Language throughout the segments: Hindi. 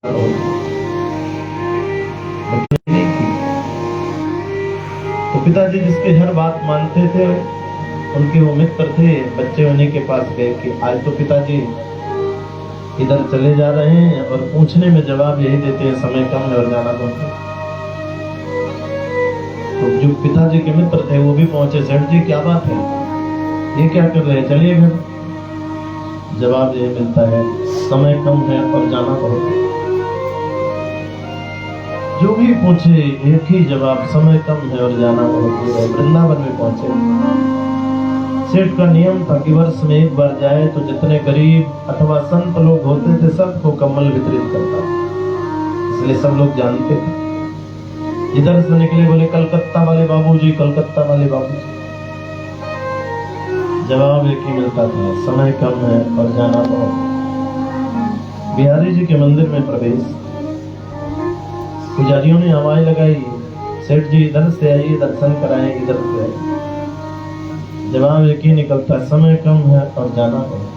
तो पिताजी जिसकी हर बात मानते थे, उनके वो मित्र थे, बच्चे उन्हीं के पास गए कि आज तो पिताजी इधर चले जा रहे हैं और पूछने में जवाब यही देते हैं समय कम है और जाना बहुत है। तो जो पिताजी के मित्र थे वो भी पहुंचे, सेठ जी क्या बात है, ये क्या कर रहे हैं, चलिए घर। जवाब ये मिलता है समय कम है और जाना बहुत है। जो भी पूछे एक ही जवाब, समय कम है और जाना बहुत है। वृंदावन में पहुंचे, सेठ का नियम था कि वर्ष में एक बार जाए तो जितने गरीब अथवा संत लोग होते थे सबको कम्बल वितरित करता, इसलिए सब लोग जानते थे। इधर से निकले, बोले कलकत्ता वाले बाबूजी, कलकत्ता वाले बाबूजी। जवाब एक ही मिलता था, समय कम है और जाना बहुत है। बिहारी जी के मंदिर में प्रवेश, पुजारियों ने आवाज लगाई, सेठ जी इधर से आइए, दर्शन कराएं, इधर से आइए। जवाब एक ही निकलता, समय कम है और जाना बहुत।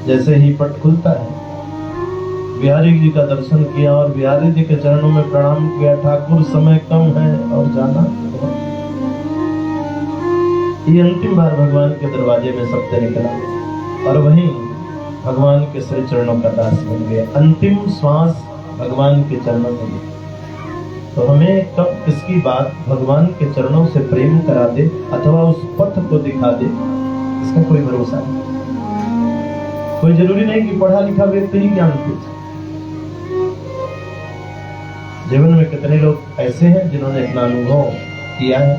जैसे ही पट खुलता है, बिहारी जी का दर्शन किया और बिहारी जी के चरणों में प्रणाम किया, ठाकुर समय कम है और जाना बहुत। ये अंतिम बार भगवान के दरवाजे में सबसे निकला और वहीं भगवान के श्री चरणों का दास बन गया। अंतिम श्वास भगवान के चरणों में। तो हमें कब किसकी बात भगवान के चरणों से प्रेम करा दे अथवा उस पथ को दिखा दे, इसका कोई भरोसा नहीं। कोई जरूरी नहीं कि पढ़ा लिखा व्यक्ति ही ज्ञान पूछे। जीवन में कितने लोग ऐसे हैं जिन्होंने अपना अनुभव किया है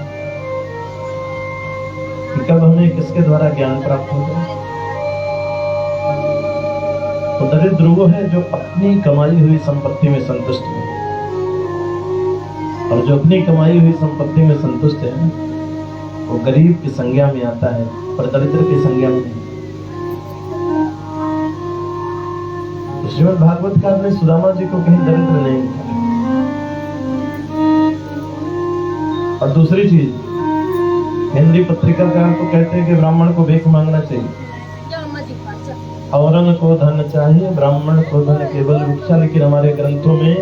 कि कब हमें किसके द्वारा ज्ञान प्राप्त हो जाए। तो दरिद्र वो है जो अपनी कमाई हुई संपत्ति में संतुष्ट है, और जो अपनी कमाई हुई संपत्ति में संतुष्ट है वो गरीब की संज्ञा में आता है, पर दरिद्र की संज्ञा में नहीं। श्रीमद् भागवतकार ने सुदामा जी को कहीं दरिद्र नहीं लिखा। और दूसरी चीज, हिंदी पत्रिकाकार तो कहते हैं कि ब्राह्मण को भीख मांगना चाहिए, औरंग को धन चाहिए, ब्राह्मण को धन केवल भिक्षा। लेकिन हमारे ग्रंथों में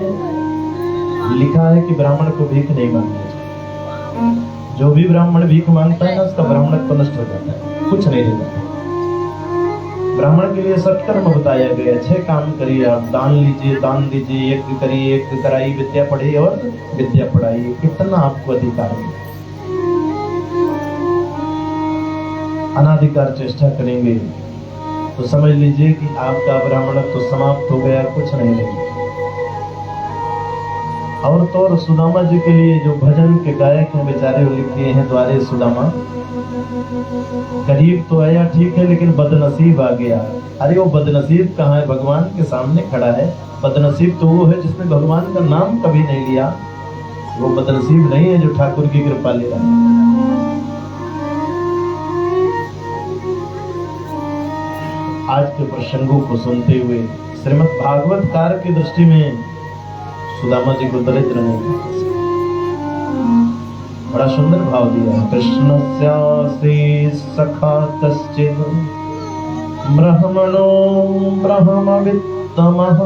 लिखा है कि ब्राह्मण को भीख नहीं मांगनी चाहिए। जो भी ब्राह्मण भीख मांगता है ना, उसका ब्राह्मणत्व नष्ट हो जाता है, कुछ नहीं देता। ब्राह्मण के लिए सत्कर्म बताया गया, 6 काम करिए आप, दान लीजिए, दान दीजिए, यज्ञ करिए, यज्ञ कराइए, विद्या पढ़िए और विद्या पढ़ाइए। कितना आपको अधिकार है। अनाधिकार चेष्टा करेंगे तो समझ लीजिए कि आपका ब्राह्मणत्व तो समाप्त हो गया, कुछ नहीं रहेगा। और तो और सुदामा जी के लिए जो भजन के गायक हैं बेचारे, वो लिख दिए हैं द्वारे सुदामा। गरीब तो आया ठीक है, लेकिन बदनसीब आ गया। अरे वो बदनसीब कहाँ है, भगवान के सामने खड़ा है। बदनसीब तो वो है जिसने भगवान का नाम कभी नहीं लिया, वो बदनसीब नहीं है जो ठाकुर की कृपा ले रहा है। आज के प्रसंगों को सुनते हुए श्रीमद् भागवतकार की दृष्टि में सुदामा जी को दरिद्र नहीं, बड़ा सुंदर भाव दिया है। कृष्णस्यासि सखा कश्चित् ब्राह्मणो ब्रह्मवित्तमः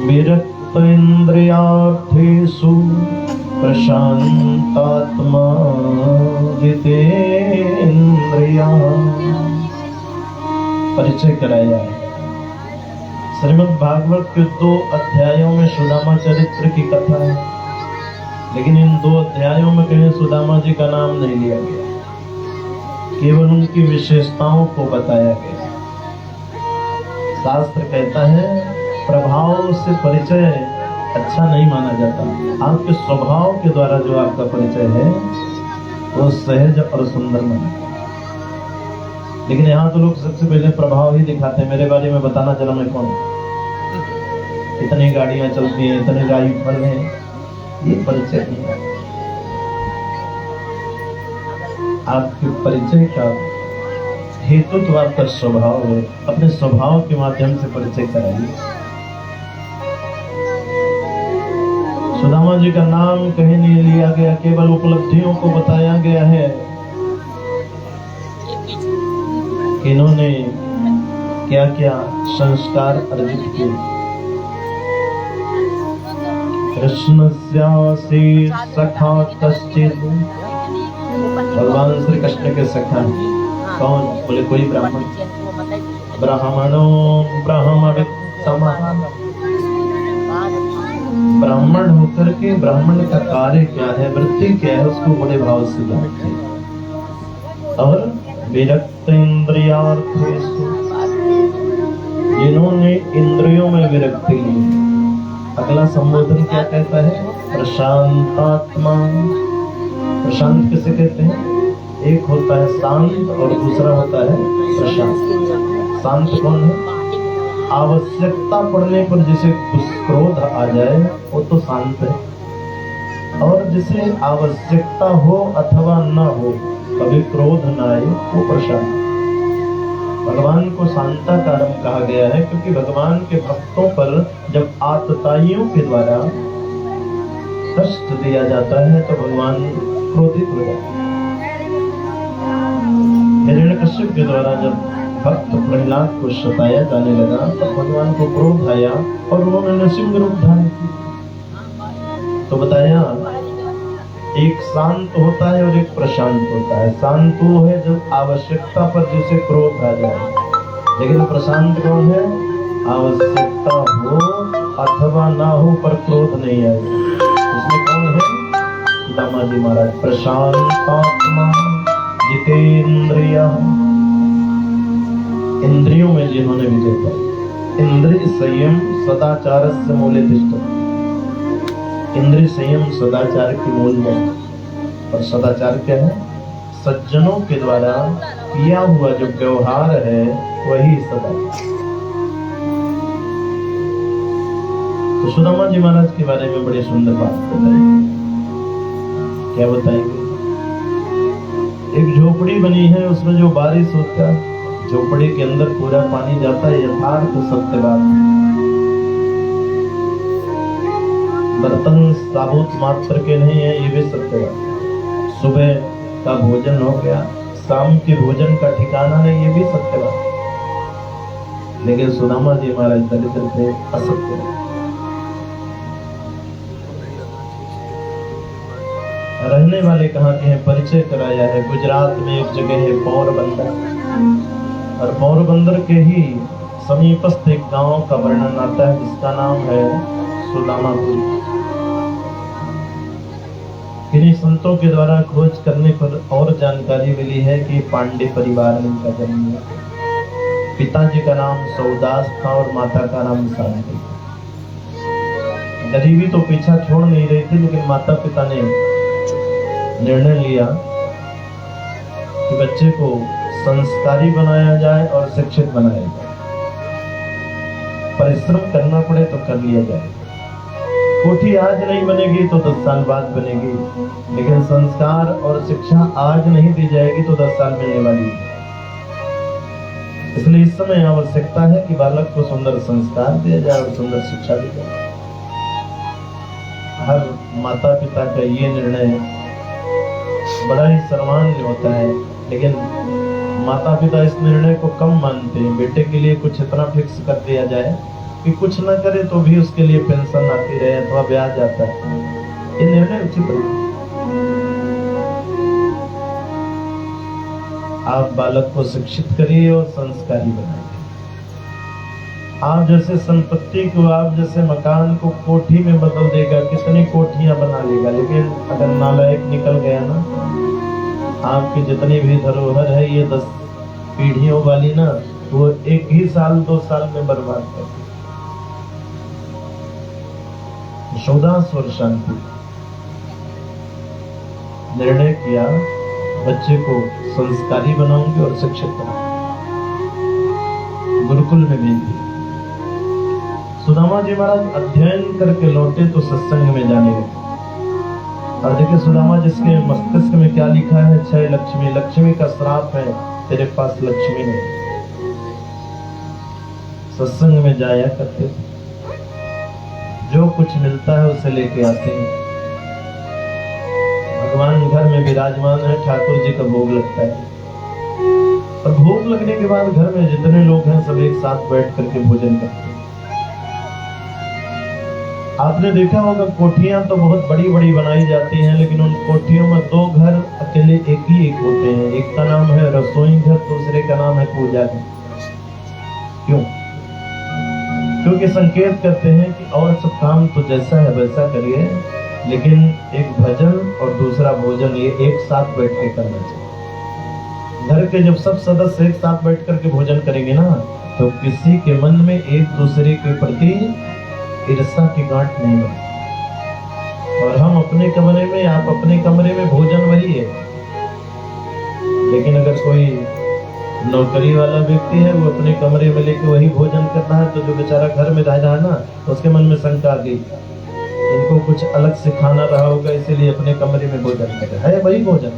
विरक्त इन्द्रियार्थेषु प्रशान्तात्मा जितेन्द्रियः। परिचय कराया है। श्रीमद् भागवत के 2 अध्यायों में सुदामा चरित्र की कथा है, लेकिन इन 2 अध्यायों में कहीं सुदामा जी का नाम नहीं लिया गया, केवल उनकी विशेषताओं को बताया गया। शास्त्र कहता है प्रभाव से परिचय अच्छा नहीं माना जाता। आपके स्वभाव के द्वारा जो आपका परिचय है वो सहज और सुंदर माना। लेकिन यहाँ तो लोग सबसे पहले प्रभाव ही दिखाते हैं। मेरे बारे में बताना चला मैं कौन, इतनी गाड़ियां चलती हैं, इतने राइफल हैं, ये परिचय नहीं है। आपके परिचय का हेतु तो आपका स्वभाव है। अपने स्वभाव के माध्यम से परिचय कराइए। सुदामा जी का नाम कहीं नहीं लिया गया, केवल उपलब्धियों को बताया गया है। इन्होंने क्या क्या संस्कार अर्जित किए। कृष्णस्यासि सखा कश्चित्, भगवान श्री कृष्ण के सखा कौन? बोले कोई ब्राह्मण। ब्राह्मणो ब्राह्मणवित् समः, ब्राह्मण होकर के ब्राह्मण का कार्य क्या है, वृत्ति क्या है, उसको बड़े भाव से जानते हैं। और विरक्त इंद्रियार्थेषु, जिन्होंने इंद्रियों में विरक्ति ली। अगला संबोधन क्या कहता है? प्रशांतात्मा। प्रशांत किसे कहते हैं? एक होता है शांत और दूसरा होता है प्रशांत। शांत कौन है? आवश्यकता पड़ने पर जिसे क्रोध आ जाए वो तो शांत है, और जिसे आवश्यकता हो अथवा न हो, कभी क्रोध न आए, वो प्रशांत। भगवान को शांताकारम कहा गया है क्योंकि भगवान के भक्तों पर जब आतताइयों के द्वारा कष्ट दिया जाता है तो भगवान क्रोधित हो जाते हैं। हिरण्यकश्यप के द्वारा जब भक्त प्रहलाद को सताया जाने लगा तो भगवान को क्रोध आया और उन्होंने नृसिंह रूप धारण किया। तो बताया एक शांत होता है और एक प्रशांत होता है। शांत वो है जब आवश्यकता पर जिसे क्रोध आ जाए, लेकिन प्रशांत कौन है? आवश्यकता हो अथवा ना हो पर क्रोध नहीं आएगा। इसमें कौन है? दामा जी महाराज। प्रशांतात्मा जितेंद्रियः, इंद्रियों में जिन्होंने विजय पाई। इंद्रिय संयम सदाचारस्य मूले तिष्ठति। इंद्रिय संयम सदाचार की मूल है। और सदाचार क्या है? सज्जनों के द्वारा किया हुआ जो व्यवहार है वही सदाचार। तो सुदामा जी महाराज के बारे में बड़ी सुंदर बात बताएंगे। क्या बताएंगे? एक झोपड़ी बनी है, उसमें जो बारिश होता है, झोपड़ी के अंदर पूरा पानी जाता है, यथार्थ सत्य बात। बर्तन साबुत मात्र के नहीं है, ये भी सत्य बात। सुबह का भोजन हो गया, शाम के भोजन का ठिकाना नहीं, ये भी सत्य बात। लेकिन सुदामा जी महाराज दरिद्र थे, असत्य। रहने वाले कहाँ के हैं? परिचय कराया है। गुजरात में एक जगह है पोरबंदर, और पोरबंदर के ही समीपस्थ एक गांव का वर्णन आता है जिसका नाम है सुदामापुरी। किन्हीं संतों के द्वारा खोज करने पर और जानकारी मिली है कि पांडे परिवार में इनका जन्म हुआ। पिताजी का नाम सौदास था और माता का नाम शांति। गरीबी तो पीछा छोड़ नहीं रही थी, लेकिन माता पिता ने निर्णय लिया कि बच्चे को संस्कारी बनाया जाए और शिक्षित बनाया जाए। परिश्रम करना पड़े तो कर लिया जाए। कोठी आज नहीं बनेगी तो 10 साल बाद बनेगी, लेकिन संस्कार और शिक्षा आज नहीं दी जाएगी तो 10 साल मिलने वाली है। इसलिए इस समय आवश्यकता है कि बालक को सुंदर संस्कार दिया जाए और सुंदर शिक्षा दी जाए। हर माता पिता का ये निर्णय बड़ा ही सम्माननीय होता है, लेकिन माता पिता इस निर्णय को कम मानते हैं। बेटे के लिए कुछ इतना फिक्स कर दिया जाए कि कुछ न करे तो भी उसके लिए पेंशन आती रहे अथवा ब्याज आता है। ये निर्णय उचित है। आप बालक को शिक्षित करिए और संस्कारी बनाइए। आप जैसे संपत्ति को, आप जैसे मकान को कोठी में बदल देगा, कितनी कोठियां बना लेगा, लेकिन अगर नालायक निकल गया ना, आपकी जितनी भी धरोहर है ये 10 पीढ़ियों वाली ना, वो 1 ही साल 2 साल में बर्बाद कर दी। सौदास्वर शांति निर्णय किया, बच्चे को संस्कारी बनाऊंगी और शिक्षित बनाऊंगी। गुरुकुल में भेज दिया। सुदामा जी महाराज अध्ययन करके लौटे तो सत्संग में जाने लगे। और देखिए सुदामा जिसके मस्तिष्क में क्या लिखा है? 6 लक्ष्मी। लक्ष्मी का श्राप है, तेरे पास लक्ष्मी नहीं। सत्संग में जाया करते थे, जो कुछ मिलता है उसे लेके आते हैं। भगवान घर में विराजमान है, ठाकुर जी का भोग लगता है। और भूख लगने के बाद घर में जितने लोग हैं सब एक साथ बैठ करके भोजन करते हैं। आपने देखा होगा कोठियां तो बहुत बड़ी बड़ी बनाई जाती हैं, लेकिन उन कोठियों में दो घर अकेले एक ही एक होते हैं। एक का नाम है रसोई घर, दूसरे का नाम है पूजा घर। क्यों? क्योंकि संकेत करते हैं कि और सब काम तो जैसा है वैसा करिए, लेकिन एक भजन और दूसरा भोजन ये एक साथ बैठ के करना चाहिए। घर के जब सब सदस्य एक साथ बैठ करके भोजन करेंगे ना, तो किसी के मन में एक दूसरे के प्रति ईर्ष्या की गांठ नहीं बनी। और हम अपने कमरे में, आप अपने कमरे में, भोजन वही है। लेकिन अगर कोई नौकरी वाला व्यक्ति है, वो अपने कमरे में लेके वही भोजन कर रहा है, तो जो बेचारा घर में रह रहा है ना, उसके मन में शंका आ गई, इनको कुछ अलग से खाना रहा होगा, इसीलिए अपने कमरे में भोजन कर रहा है। वही भोजन,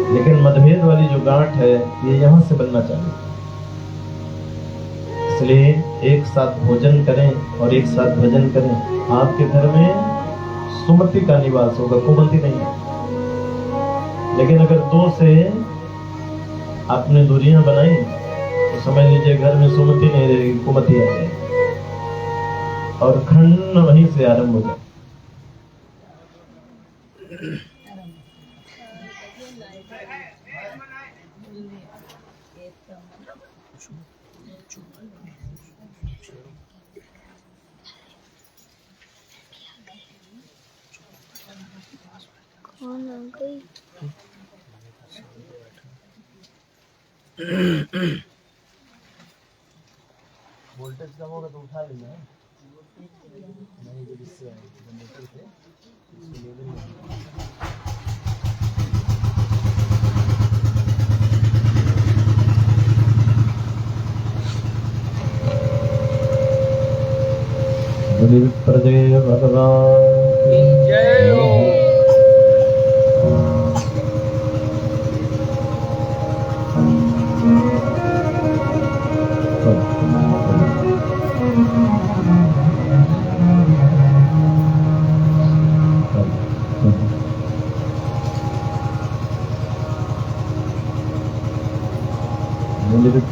लेकिन मतभेद वाली जो गांठ है ये यहाँ से बनना चाहिए। इसलिए एक साथ भोजन करें और एक साथ भजन करें। आपके घर में सुमति का निवास होगा, कुमति नहीं है। लेकिन अगर दो से आपने दूरियां बनाई तो समझ लीजिए घर में सुमति नहीं रहेगी, कुमति आ जाएगी और खंड वहीं से आरंभ हो जाए। वोल्टेज कम होगा तो उठा लेना है। नहीं जब इससे जनरेटर से इसको ले लेना। बोलिए प्रदेव भगवान की जय हो।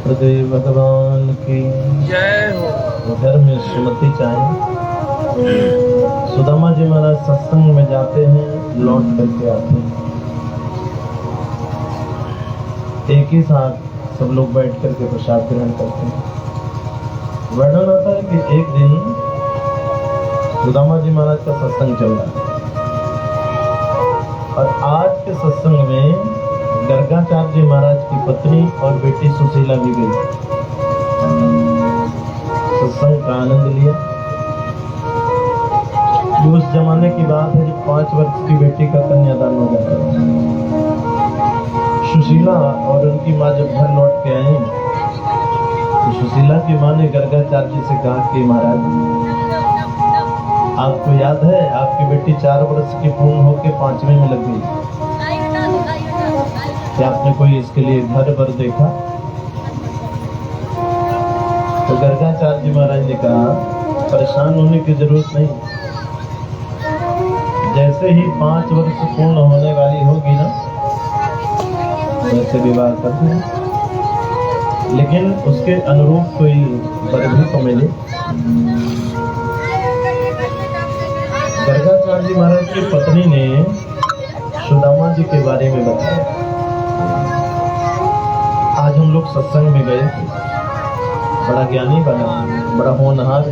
प्रदेव भगवान की जय हो। घर में सुमति चाहिए। सुदामा जी महाराज सत्संग में जाते हैं, लौट करके आते हैं, एक ही साथ सब लोग बैठ करके प्रसाद ग्रहण करते हैं। वर्णन आता है कि एक दिन सुदामा जी महाराज का सत्संग चल रहा है और आज के सत्संग में गर्गाचार्य जी महाराज की पत्नी और बेटी सुशीला भी गई। सत्संग का आनंद लिया। ये उस जमाने की बात है जब 5 वर्ष की बेटी का कन्यादान हो जाता है। सुशीला और उनकी माँ जब घर लौट के आई तो सुशीला की माँ ने गर्गाचार्य जी से कहा कि महाराज, आपको याद है आपकी बेटी 4 वर्ष की पूर्ण होकर 5वें में लग गई, क्या आपने कोई इसके लिए घर वर देखा? तो गर्गाचार्य जी महाराज ने कहा, परेशान होने की जरूरत नहीं, जैसे ही 5 वर्ष पूर्ण होने वाली होगी ना, वैसे विवाह कर दें, लेकिन उसके अनुरूप कोई वर भी तो मिले। गर्गाचार्य जी महाराज की पत्नी ने सुदामा जी के बारे में बताया। आज हम लोग सत्संग में गए थे, बड़ा ज्ञानी बना, बड़ा होनहार।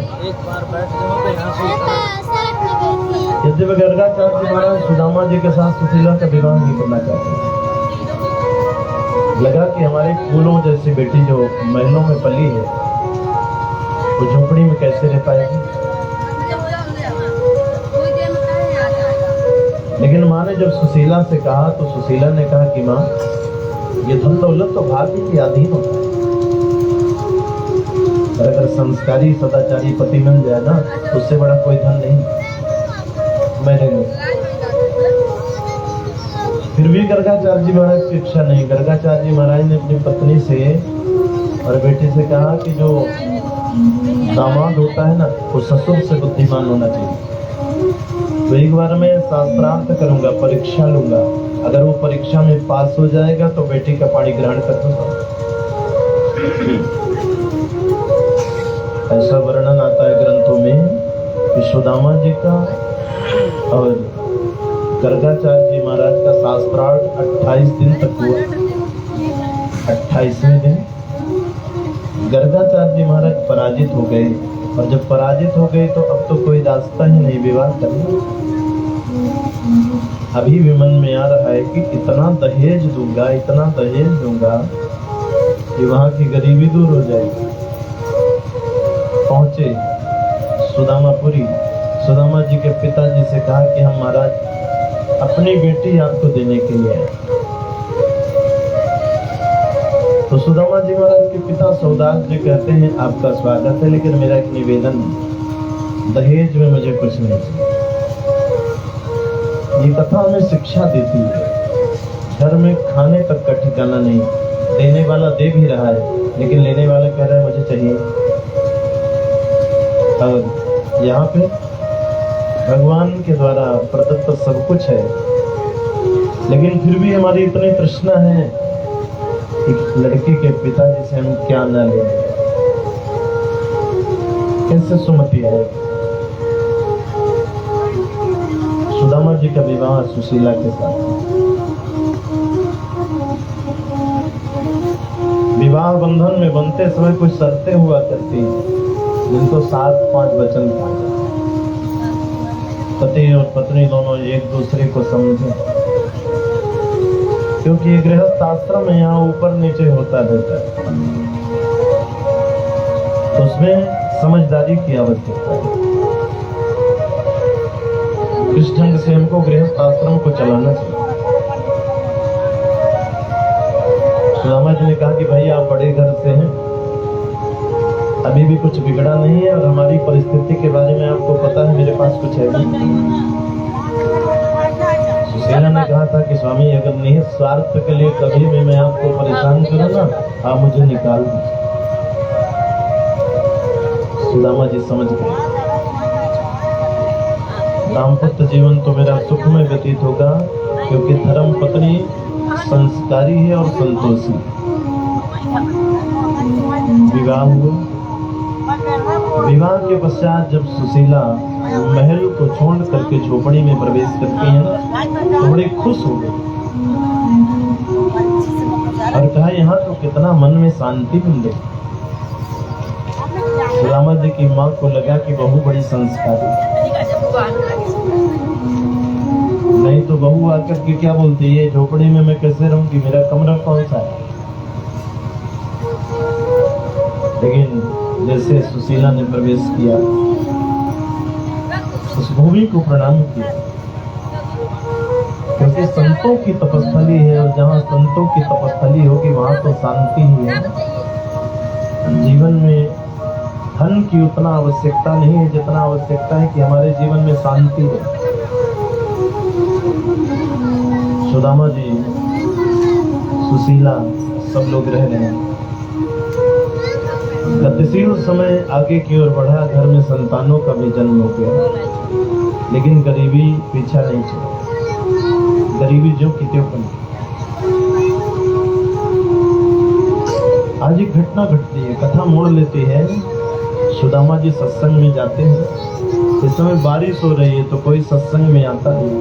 यद्यपि गर्गाचार्य जी महाराज सुदामा जी के साथ सुशीला का विवाह नहीं करना चाहते। लगा कि हमारे फूलों जैसी बेटी जो महलों में पली है, वो झोपड़ी में कैसे रह पाएगी। लेकिन माँ ने जब सुशीला से कहा तो सुशीला ने कहा कि माँ, ये धन दौलत तो भाग्य के अधीन होता है, पर अगर संस्कारी सदाचारी पति मिल जाए ना, उससे बड़ा कोई धन नहीं मेरे लिए। फिर भी गर्गाचार्य जी महाराज की इच्छा नहीं। गर्गाचार्य जी महाराज ने अपनी पत्नी से और बेटी से कहा कि जो दामाद होता है ना, वो ससुर से बुद्धिमान होना चाहिए। तो एक बार मैं शास्त्रार्थ करूंगा, परीक्षा लूंगा, अगर वो परीक्षा में पास हो जाएगा तो बेटी का पानी ग्रहण कर दूंगा। ऐसा वर्णन आता है ग्रंथों में कि सुदामा जी का और गर्गाचार्य जी महाराज का शास्त्रार्थ 28 दिन तक हुआ। 28वें दिन गर्गाचार्य जी महाराज पराजित हो गए, और जब पराजित हो गए तो अब तो कोई रास्ता ही नहीं विवाह करने। अभी भी मन में आ रहा है कि इतना दहेज दूंगा, इतना दहेज दूंगा कि वहां की गरीबी दूर हो जाएगी। पहुंचे सुदामापुरी, सुदामा जी के पिताजी से कहा कि हम महाराज अपनी बेटी आपको देने के लिए आए। तो सुदामा जी महाराज के पिता सौदास जी कहते हैं आपका स्वागत है, लेकिन मेरा एक निवेदन है, दहेज में मुझे कुछ नहीं चाहिए। ये कथा हमें शिक्षा देती है, घर में खाने तक का ठिकाना नहीं, देने वाला दे भी रहा है लेकिन लेने वाला कह रहा है मुझे चाहिए। और यहाँ पे भगवान के द्वारा प्रदत्त सब कुछ है, लेकिन फिर भी हमारी इतनी तृष्णा है कि लड़की के पिताजी से हम क्या न लें। कैसे सुमति है। सुदामा जी का विवाह सुशीला के साथ। विवाह बंधन में बनते समय कुछ शर्तें हुआ करती जिनको 7-5 वचन कहा जाता। पति और पत्नी दोनों एक दूसरे को समझें, क्योंकि ये गृहस्थ आश्रम है, यहाँ ऊपर नीचे होता रहता है, तो उसमें समझदारी की आवश्यकता है। इस ढंग से हमको गृहस्थ आश्रम को चलाना चाहिए। सुदामा जी ने कहा कि भाई आप बड़े घर से हैं, अभी भी कुछ बिगड़ा नहीं है, और हमारी परिस्थिति के बारे में आपको पता है, मेरे पास कुछ है नहीं। सुशीला ने कहा था कि स्वामी अगर निहित स्वार्थ के लिए कभी भी मैं आपको परेशान करूँ ना, आप मुझे निकाल दीजिए। सुदामा जी समझ गए, दाम्पत्य जीवन तो मेरा सुख में व्यतीत होगा, क्योंकि धर्म पत्नी संस्कारी है और संतोषी। विवाह हुआ। विवाह के पश्चात जब सुशीला महल को छोड़ करके झोपड़ी में प्रवेश करती है तो बड़े खुश हो गए और कहा यहाँ तो कितना मन में शांति मिल गई। सुदामा जी की माँ को लगा कि बहू बड़ी संस्कारी, नहीं तो बहू आकर के क्या बोलती है, झोपड़ी में मैं कैसे रहूंगी, मेरा कमरा कौन सा है। लेकिन जैसे सुशीला ने प्रवेश किया, उस भूमि को प्रणाम किया, क्योंकि संतों की तपस्थली है, और जहाँ संतों की तपस्थली होगी वहां तो शांति ही है। जीवन में धन की उतना आवश्यकता नहीं है जितना आवश्यकता है कि हमारे जीवन में शांति है। सुदामा जी, सुशीला, सब लोग रह रहे हैं। गतिशील समय आगे की ओर बढ़ा, घर में संतानों का भी जन्म हो गया, लेकिन गरीबी पीछा नहीं छोड़ा। गरीबी जो की त्यों बनी। आज एक घटना घटती है, कथा मोड़ लेती है। सुदामा जी सत्संग में जाते हैं, इस समय बारिश हो रही है तो कोई सत्संग में आता नहीं,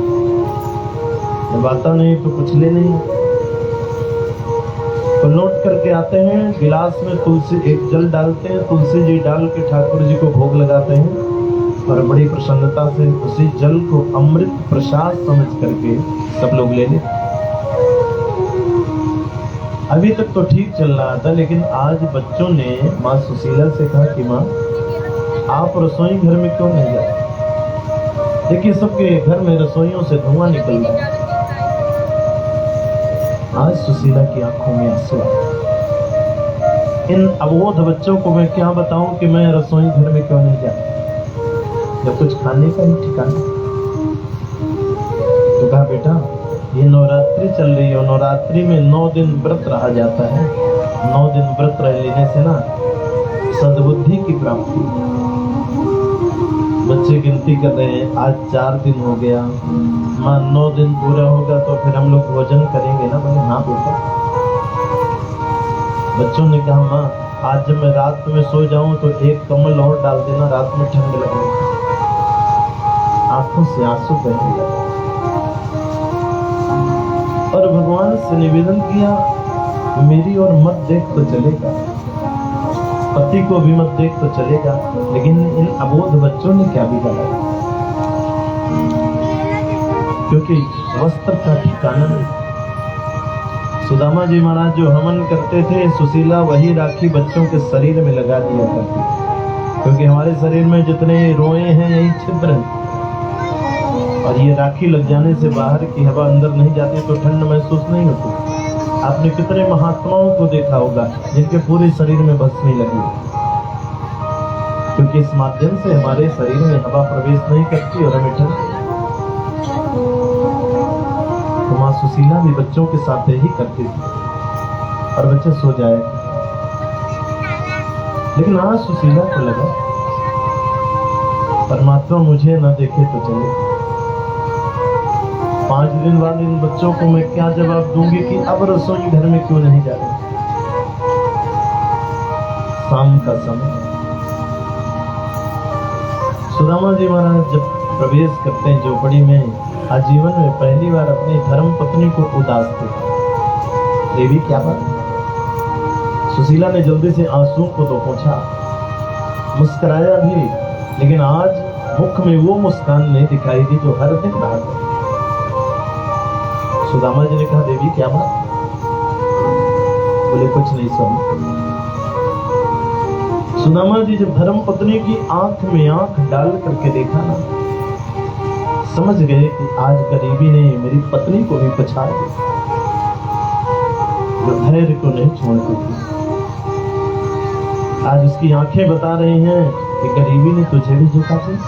जब आता नहीं तो कुछ ले नहीं, तो लौट करके आते हैं, गिलास में तुलसी एक जल डालते हैं, तुलसी जी डाल के ठाकुर जी को भोग लगाते हैं, और बड़ी प्रसन्नता से उसी जल को अमृत प्रसाद समझ करके सब लोग ले लेते। अभी तक तो ठीक चल रहा था, लेकिन आज बच्चों ने माँ सुशीला से कहा कि माँ आप रसोई घर में क्यों नहीं जाते, देखिए सबके घर में रसोइयों से धुआं निकल रहा है। आज सुशीला की आंखों में आंसू। इन अबोध बच्चों को मैं क्या बताऊं कि मैं रसोई घर में क्यों नहीं जाता, जब कुछ खाने का ही ठिकाना। तो कहा बेटा ये नवरात्रि चल रही है, नवरात्रि में 9 दिन व्रत रहा जाता है। 9 दिन व्रत रह लेने से ना सद्बुद्धि की प्राप्ति। बच्चे गिनती कर रहे हैं, आज 4 दिन हो गया, माँ 9 दिन पूरा होगा तो फिर हम लोग भोजन करेंगे ना। बोले हाँ बेटा। बच्चों ने कहा माँ आज जब मैं रात में सो जाऊं तो एक कमल और डाल देना, रात में ठंड लगे। आंखों से आंसू बहने लगे और भगवान से निवेदन किया, मेरी ओर मत देख तो चलेगा, पति को भी मत देख तो चलेगा, लेकिन इन अबोध बच्चों ने क्या बिगाड़ा? क्योंकि वस्त्र का ठिकाना नहीं। सुदामा जी महाराज जो हवन करते थे, सुशीला वही राखी बच्चों के शरीर में लगा दिया करती, क्योंकि हमारे शरीर में जितने रोए हैं यही छिद्र हैं, और ये राखी लग जाने से बाहर की हवा अंदर नहीं जाती तो ठंड महसूस नहीं होती। आपने कितने महात्माओं को देखा होगा जिनके पूरे शरीर में भस्म नहीं लगी, क्योंकि इस माध्यम से हमारे शरीर में हवा प्रवेश नहीं करती और हमें ठंड। तो माँ सुशीला भी बच्चों के साथ यही करती थी और बच्चे सो जाए। लेकिन आज सुशीला को लगा परमात्मा मुझे न देखे तो चले। 5 दिन बाद इन बच्चों को मैं क्या जवाब दूंगी कि अब रसोई घर में क्यों नहीं जा रहे। शाम का समय, सुदामा जी महाराज जब प्रवेश करते हैं झोपड़ी में, आजीवन में पहली बार अपनी धर्म पत्नी को उदास देखा। देवी क्या बात? सुशीला ने जल्दी से आंसुओं को तो पोंछा, मुस्कुराया भी, लेकिन आज मुख में वो मुस्कान नहीं दिखाई दी जो हर दिन रहा। सुदामा जी ने कहा देवी क्या बात? बोले कुछ नहीं स्वामी। सुदामा जी जब धर्म पत्नी की आंख में आंख डाल करके देखा ना, समझ गए कि आज गरीबी ने मेरी पत्नी को भी पछाड़ दिया, जो धैर्य को नहीं छोड़ती थी। आज उसकी आंखें बता रही हैं कि गरीबी ने तुझे भी झुका दिया।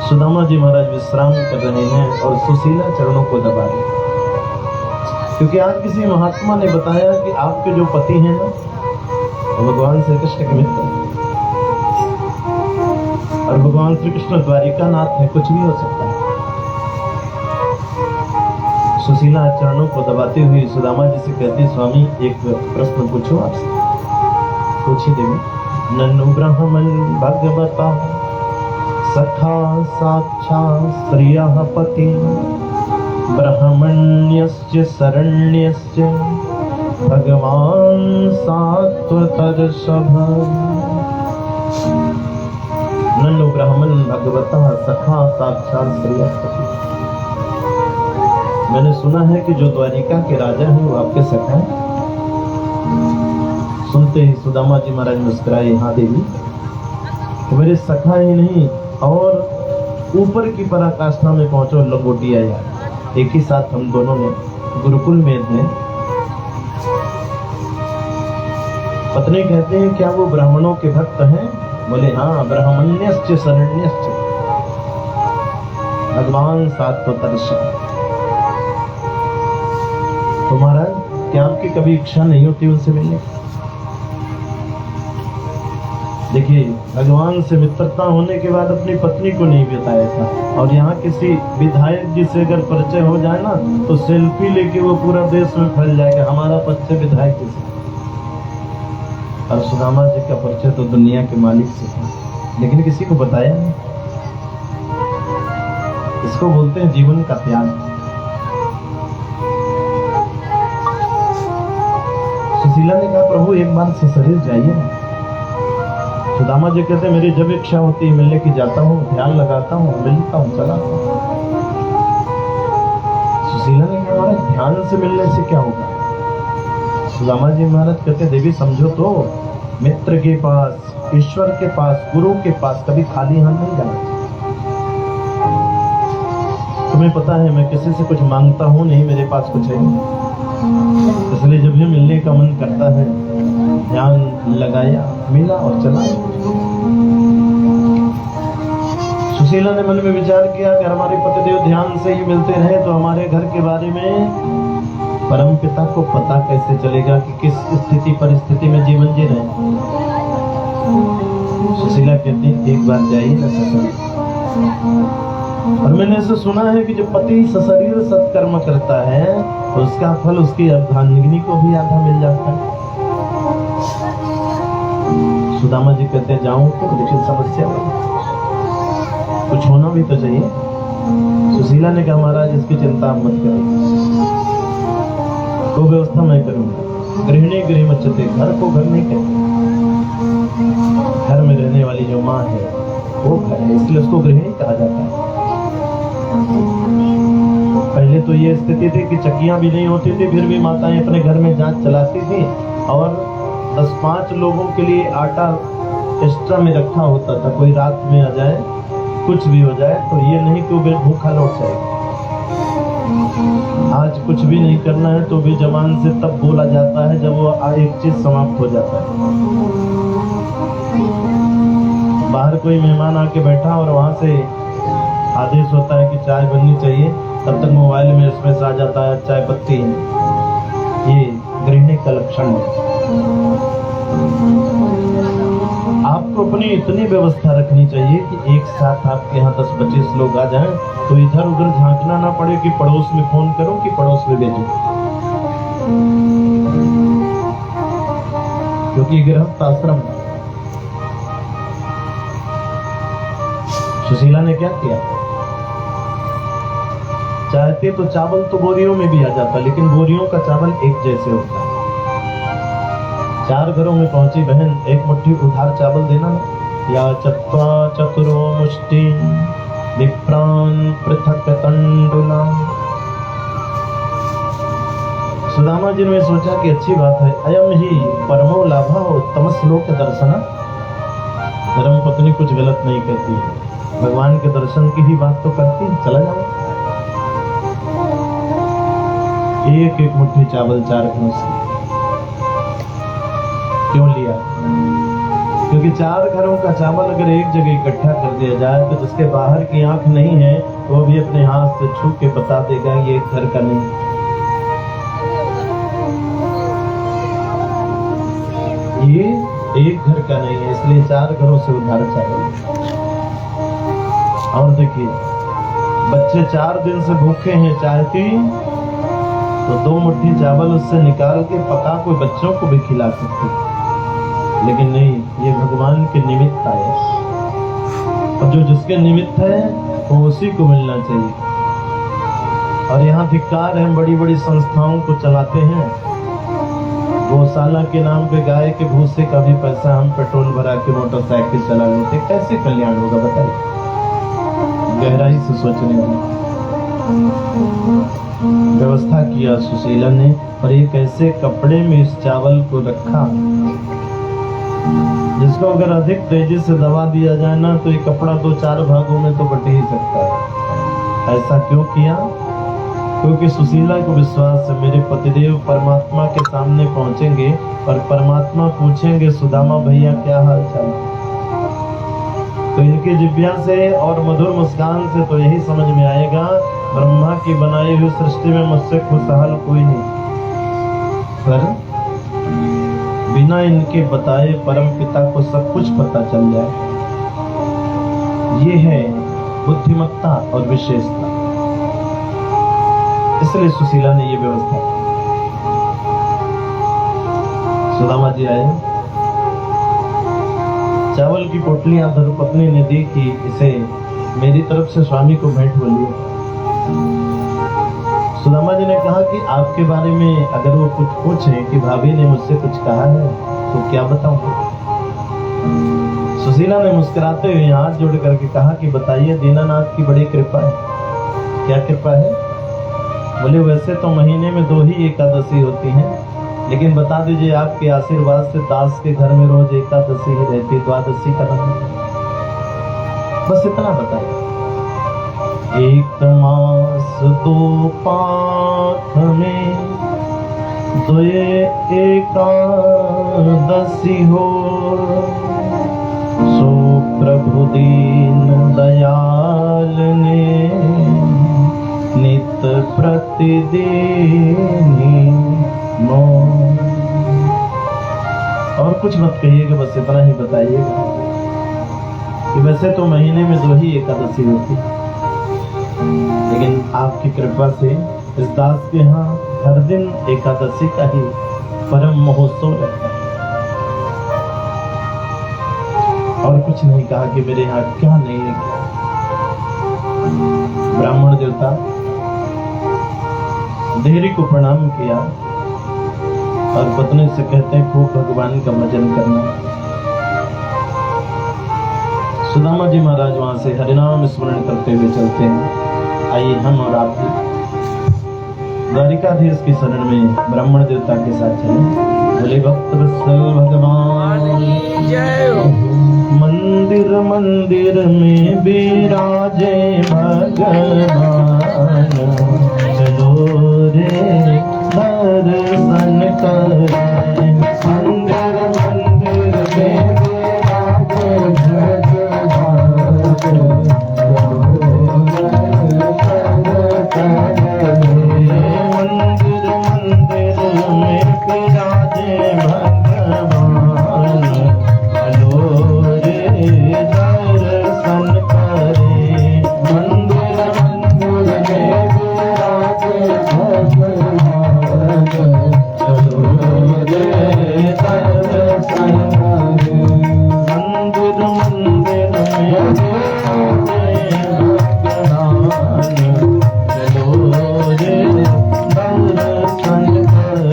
सुदामा जी महाराज विश्राम कर रहे हैं और सुशीला चरणों को दबा रही, क्योंकि आज किसी महात्मा ने बताया कि आपके जो पति हैं ना, वो भगवान श्री कृष्ण के मित्र, और भगवान श्री कृष्ण द्वारिका नाथ है, कुछ भी हो सकता है। सुशीला चरणों को दबाते हुए सुदामा जी से कहती, स्वामी एक प्रश्न पूछो आपसे। पूछिए देवी। नन्नु ब्राह्मण भगवता सखा साक्षात् श्रियः पति ब्राह्मण्यस्य शरण्यस्य भगवान सात्वतर्षभ। नन्नु ब्राह्मण भगवता सखा साक्षात् श्रियः पति। मैंने सुना है कि जो द्वारिका के राजा हैं वो आपके सखा हैं। सुनते ही सुदामा जी महाराज मुस्कुराए, हाँ देवी, तो मेरे सखा ही नहीं और ऊपर की पराकाष्ठा में पहुंचो लंगोटिया यार। एक ही साथ हम दोनों ने गुरुकुल में थे। पत्नी कहते हैं क्या वो ब्राह्मणों के भक्त हैं? बोले हाँ, ब्राह्मण्यस्य शरण्यस्य भगवान सात्वतर्षभ। तो महाराज क्या आपकी कभी इच्छा नहीं होती उनसे मिलने की? देखिए, भगवान से मित्रता होने के बाद अपनी पत्नी को नहीं बताया था, और यहाँ किसी विधायक जी से अगर परिचय हो जाए ना तो सेल्फी लेके वो पूरा देश में फैल जाएगा, हमारा परिचय विधायक जी से। और सुदामा जी का परिचय तो दुनिया के मालिक से था, लेकिन किसी को बताया नहीं। इसको बोलते हैं जीवन का त्याग। सुशीला ने कहा प्रभु एक बार ससुराल जाइए। सुदामा जी कहते मेरी जब इच्छा होती है मिलने की जाता हूँ, ध्यान लगाता हूँ, मिलता हूँ, चला। सुशीला ने कहा महाराज ध्यान से मिलने से क्या होगा? सुदामा जी महाराज कहते देवी समझो तो, मित्र के पास, ईश्वर के पास, गुरु के पास कभी खाली हाथ नहीं जाना। तुम्हें पता है मैं किसी से कुछ मांगता हूँ नहीं, मेरे पास कुछ है नहीं, इसलिए जब भी मिलने का मन करता है ध्यान लगाया, मिला और चला। सुशीला ने मन में विचार किया कि हमारे पतिदेव ध्यान से ही मिलते रहे तो हमारे घर के बारे में परमपिता को पता कैसे चलेगा कि किस स्थिति परिस्थिति में जीवन जी रहे। सुशीला कहती है एक बार जाइए ना ससुर। और मैंने ऐसा सुना है कि जो पति सशरीर सत्कर्म करता है उसका फल उसकी अर्धांगिनी को भी आधा मिल जाता है। सुदामा जी कहते हैं जाऊं तो लेकिन समस्या कुछ होना भी तो चाहिए। सुशीला ने कहा महाराज इसकी चिंता मत करिए, तो व्यवस्था मैं करूंगा। गृहिणी गृह मच्चते, घर को घर नहीं कहते, घर में रहने वाली जो माँ है वो घर है, इसलिए उसको गृहिणी कहा जाता है। पहले तो ये स्थिति थी कि चक्कियां भी नहीं होती थी, फिर भी माताएं अपने घर में जांच चलाती थी और 10-5 लोगों के लिए आटा एक्स्ट्रा में रखा होता था। कोई रात में आ जाए कुछ भी हो जाए तो ये नहीं कि वो भूखा लौट जाए। आज कुछ भी नहीं करना है तो भी जबान से तब बोला जाता है जब वो एक चीज समाप्त हो जाता है। बाहर कोई मेहमान आके बैठा और वहां से आदेश होता है कि चाय बननी चाहिए, तब तक मोबाइल में एसएमएस आ जाता है चाय पत्ती है। ये गृहिणी का लक्षण है। आपको अपनी इतनी व्यवस्था रखनी चाहिए कि एक साथ आपके यहाँ 10-25 लोग आ जाएं तो इधर उधर झांकना ना पड़े कि पड़ोस में फोन करो कि पड़ोस में भेजो, क्योंकि गृहस्थ आश्रम। सुशीला ने क्या किया, चाहते तो चावल तो बोरियों में भी आ जाता, लेकिन बोरियों का चावल एक जैसे होता है। 4 घरों में पहुंची बहन, एक मुट्ठी उधार चावल देना या चत्वा चतुरो मुष्टि विप्रान पृथक तंडुला। सुदामा जी ने सोचा कि अच्छी बात है, अयम ही परमो लाभा उत्तम श्लोक दर्शन। धर्म पत्नी कुछ गलत नहीं कहती है, भगवान के दर्शन की ही बात तो करती है। चला जाओ, एक एक मुट्ठी चावल 4 घरों से। क्यों लिया? क्योंकि 4 घरों का चावल अगर एक जगह इकट्ठा कर दिया जाए तो जिसके बाहर की आंख नहीं है वो भी अपने हाथ से छू के बता देगा ये एक घर का नहीं, ये एक घर का नहीं है। इसलिए 4 घरों से उधार चावल। और देखिए बच्चे 4 दिन से भूखे हैं, चाहती तो 2 मुट्ठी चावल उससे निकाल के पका कोई बच्चों को भी खिला सकते, लेकिन नहीं, ये भगवान के निमित्त आए और जो जिसके निमित्त है वो उसी को मिलना चाहिए। और यहाँ धिक्कार है, बड़ी बड़ी संस्थाओं को चलाते हैं, गौशाला के नाम पे गाय के भूसे का भी पैसा हम पेट्रोल भरा के मोटरसाइकिल चला लेते, कैसे कल्याण होगा बताइए? गहराई से सोचने में व्यवस्था किया सुशीला ने, और एक ऐसे कपड़े में इस चावल को रखा जिसको अगर अधिक तेजी से दबा दिया जाए ना तो ये कपड़ा 2-4 भागों में तो बट ही सकता है। ऐसा क्यों किया? क्योंकि सुशीला को विश्वास है मेरे पतिदेव परमात्मा के सामने पहुंचेंगे और परमात्मा पूछेंगे सुदामा भैया क्या हाल चाल। तो इनकी जिभ्या से और मधुर मुस्कान से तो यही समझ में आएगा ब्रह्मा की बनाई हुई सृष्टि में मुझसे खुशहाल कोई नहीं, पर बिना इनके बताए परम पिता को सब कुछ पता चल जाए। ये है बुद्धिमत्ता और विशेषता। इसलिए सुशीला ने ये व्यवस्था की। सुदामा जी आए, चावल की पोटलियां धर्मपत्नी ने दी कि इसे मेरी तरफ से स्वामी को भेंट बोलिए। सुदामा जी ने कहा कि आपके बारे में अगर वो कुछ पूछे कि भाभी ने मुझसे कुछ कहा है तो क्या बताऊं? सुशीला ने मुस्कुराते हुए हाथ जोड़ करके कहा कि बताइए, दीनानाथ की बड़ी कृपा है। क्या कृपा है? बोले वैसे तो महीने में 2 ही एकादशी होती हैं, लेकिन बता दीजिए आपके आशीर्वाद से दास के घर में रोज एकादशी ही रहती, द्वादशी का नहीं। बस इतना बताइए। 1 मास 2 पाठ में 2 एकादशी हो, सो प्रभु दीन दयाल ने नित प्रतिदिन और कुछ मत कहिएगा, बस इतना ही बताइएगा कि वैसे तो महीने में 2 ही एकादशी होती, लेकिन आपकी कृपा से इस दास के यहाँ हर दिन एकादशी का ही परम महोत्सव रहता है। और कुछ नहीं कहा कि मेरे यहाँ क्या नहीं है क्या। ब्राह्मण देवता देहरी को प्रणाम किया और पत्नी से कहते हैं खूब भगवान का भजन करना। सुदामा जी महाराज वहां से हरिनाम स्मरण करते हुए चलते हैं। आइए हम और आप भी द्वारिकाधीश की शरण में ब्राह्मण देवता के साथ चलें। बोले भक्त वत्सल भगवान जय हो। मंदिर मंदिर में विराजे भगवान, चलो रे दर्शन करें। मंदिर मंदिर में विराजे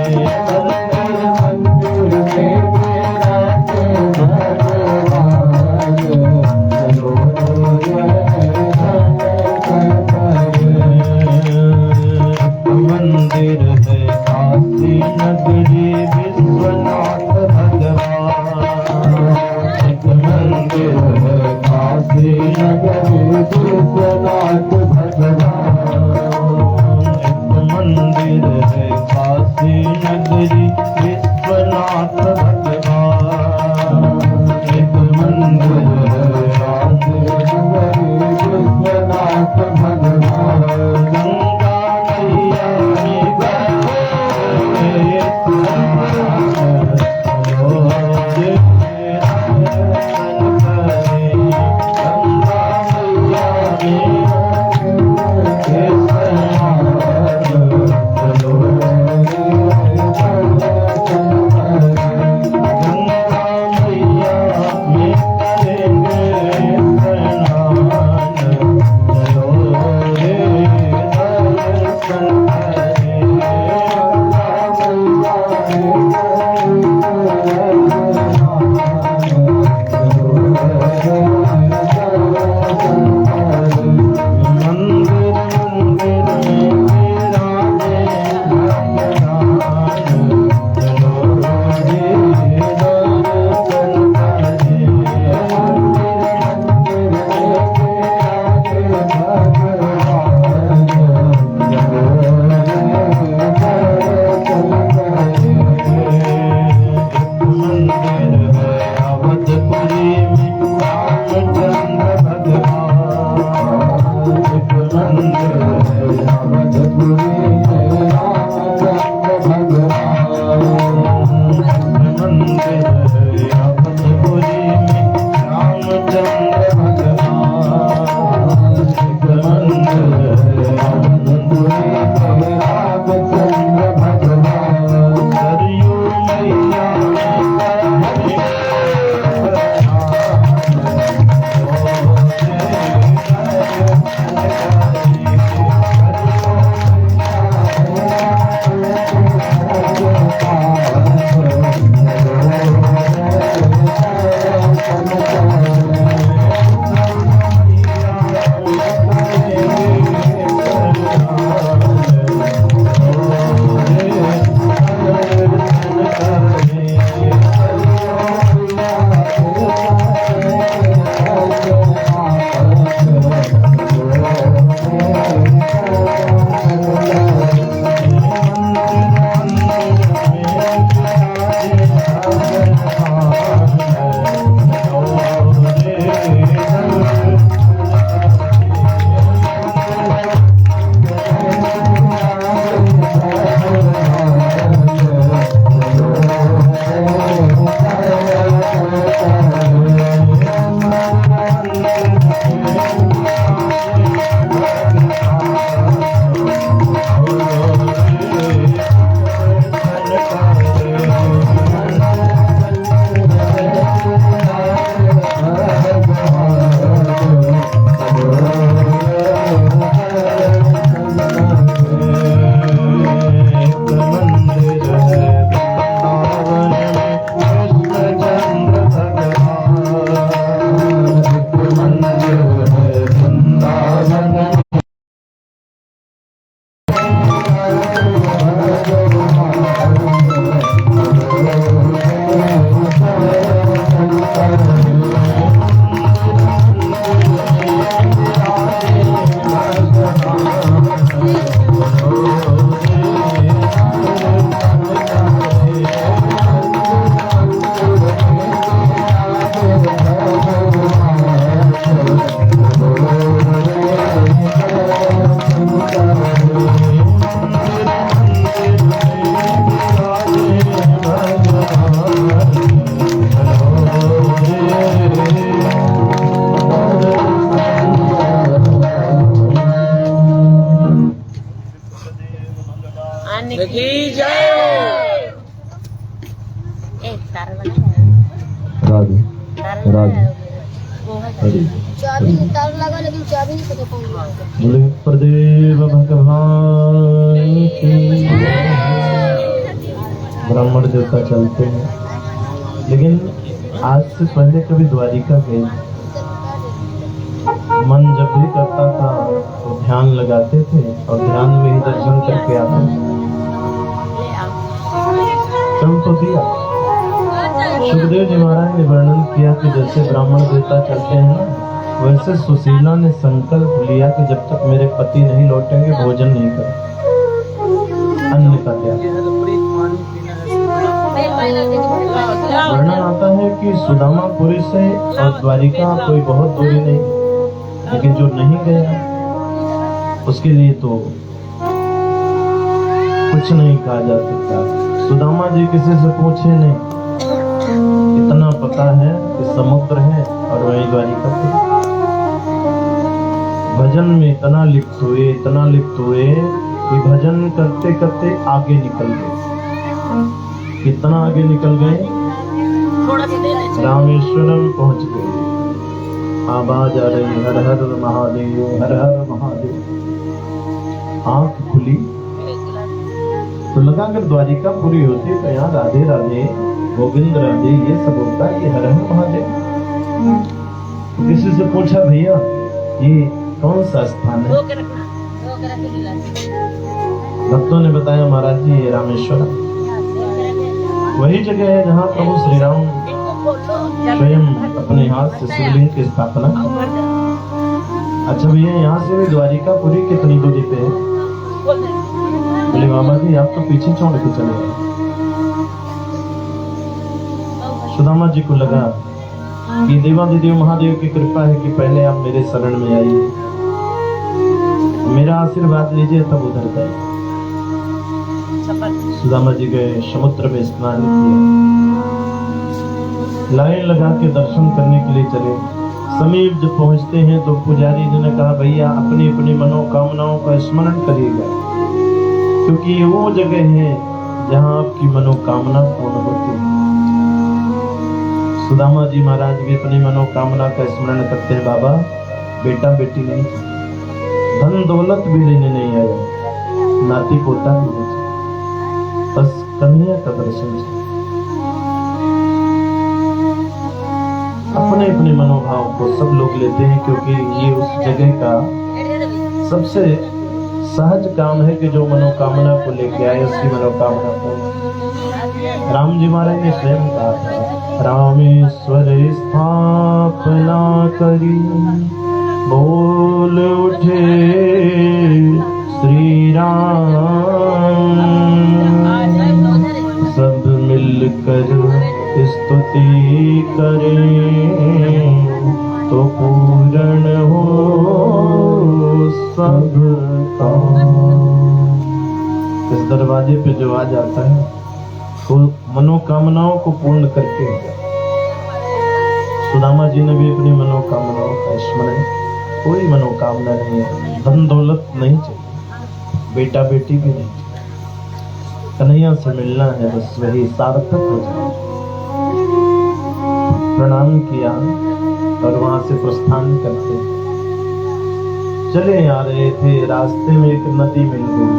भगवान, राधे राधे चाबी तार लगा लेकिन चाबी नहीं पता कौन है। बोले प्रदेव भगवान की। ब्राह्मण देवता चलते हैं, लेकिन आज से पहले कभी द्वारिका गए, मन जब भी करता था तो ध्यान लगाते थे और ध्यान में ही दर्शन करके आते थे। चल तो दिया। सुखदेव जी महाराज ने वर्णन किया कि जैसे ब्राह्मण देवता चलते हैं ना, वैसे सुशीला ने संकल्प लिया कि जब तक मेरे पति नहीं लौटेंगे भोजन नहीं करें, अन्न का त्याग। वर्णन आता है कि सुदामापुरी से और द्वारिका कोई बहुत दूरी नहीं, लेकिन जो नहीं गया उसके लिए तो कुछ नहीं कहा जा सकता। सुदामा जी किसी से पूछे नहीं, इतना पता है कि समुद्र है और वही द्वारिका है। भजन में इतना लिप्त हुए कि भजन करते करते आगे निकल गए। कितना आगे निकल गए? रामेश्वरम पहुंच गए। आवाज आ रही, हर हर महादेव, हर हर महादेव। आंख खुली तो लगा अगर द्वारिका पूरी होती तो यहाँ राधे राधे गोविंद राधे ये सब होता है कि हर हर महादेव। तो किसी से पूछा भैया ये कौन सा स्थान है? भक्तों ने बताया महाराज जी ये रामेश्वर वही जगह है जहाँ प्रभु श्री राम स्वयं अपने हाथ से शिवलिंग की स्थापना। अच्छा भैया यहाँ से भी द्वारिका पूरी कितनी दूरी पे है? बोले बाबा जी आप तो पीछे छोड़ के चले गए। सुदामा जी को लगा कि देवाधिदेव महादेव की कृपा है कि पहले आप मेरे शरण में आइए, मेरा आशीर्वाद लीजिए तब उधर गए। सुदामा जी गए, समुद्र में स्नान किया, लाइन लगा के दर्शन करने के लिए चले। समीप जब पहुंचते हैं तो पुजारी जी ने कहा भैया अपनी अपनी मनोकामनाओं का स्मरण करिएगा, क्योंकि ये वो जगह है जहाँ आपकी मनोकामना पूर्ण होती है। सुदामा जी महाराज भी अपनी मनोकामना का स्मरण करते हैं। बाबा बेटा बेटी नहीं, धन दौलत भी लेने नहीं आया, नाती पोता भी नहीं, बस कन्हैया का दर्शन से। अपने अपने मनोभाव को सब लोग लेते हैं, क्योंकि ये उस जगह का सबसे सहज काम है कि जो मनोकामना को लेके आए उसकी मनोकामना को। राम जी महाराज ने स्वयं कहा था रामेश्वर स्थापना करी बोल उठे श्री राम, सब मिलकर स्तुति करें तो पूर्ण हो सब काम। इस दरवाजे पे जो आ जाता है वो मनोकामनाओं को पूर्ण करके। सुदामा जी ने भी अपनी मनोकामनाओं का स्मरण, कोई मनोकामना नहीं है, धन दौलत नहीं चाहिए, बेटा बेटी भी नहीं चाहिए, कन्हैया से मिलना है, बस वही सार्थक हो जाए। प्रणाम किया और वहां से प्रस्थान करते चले आ रहे थे। रास्ते में एक नदी मिल गई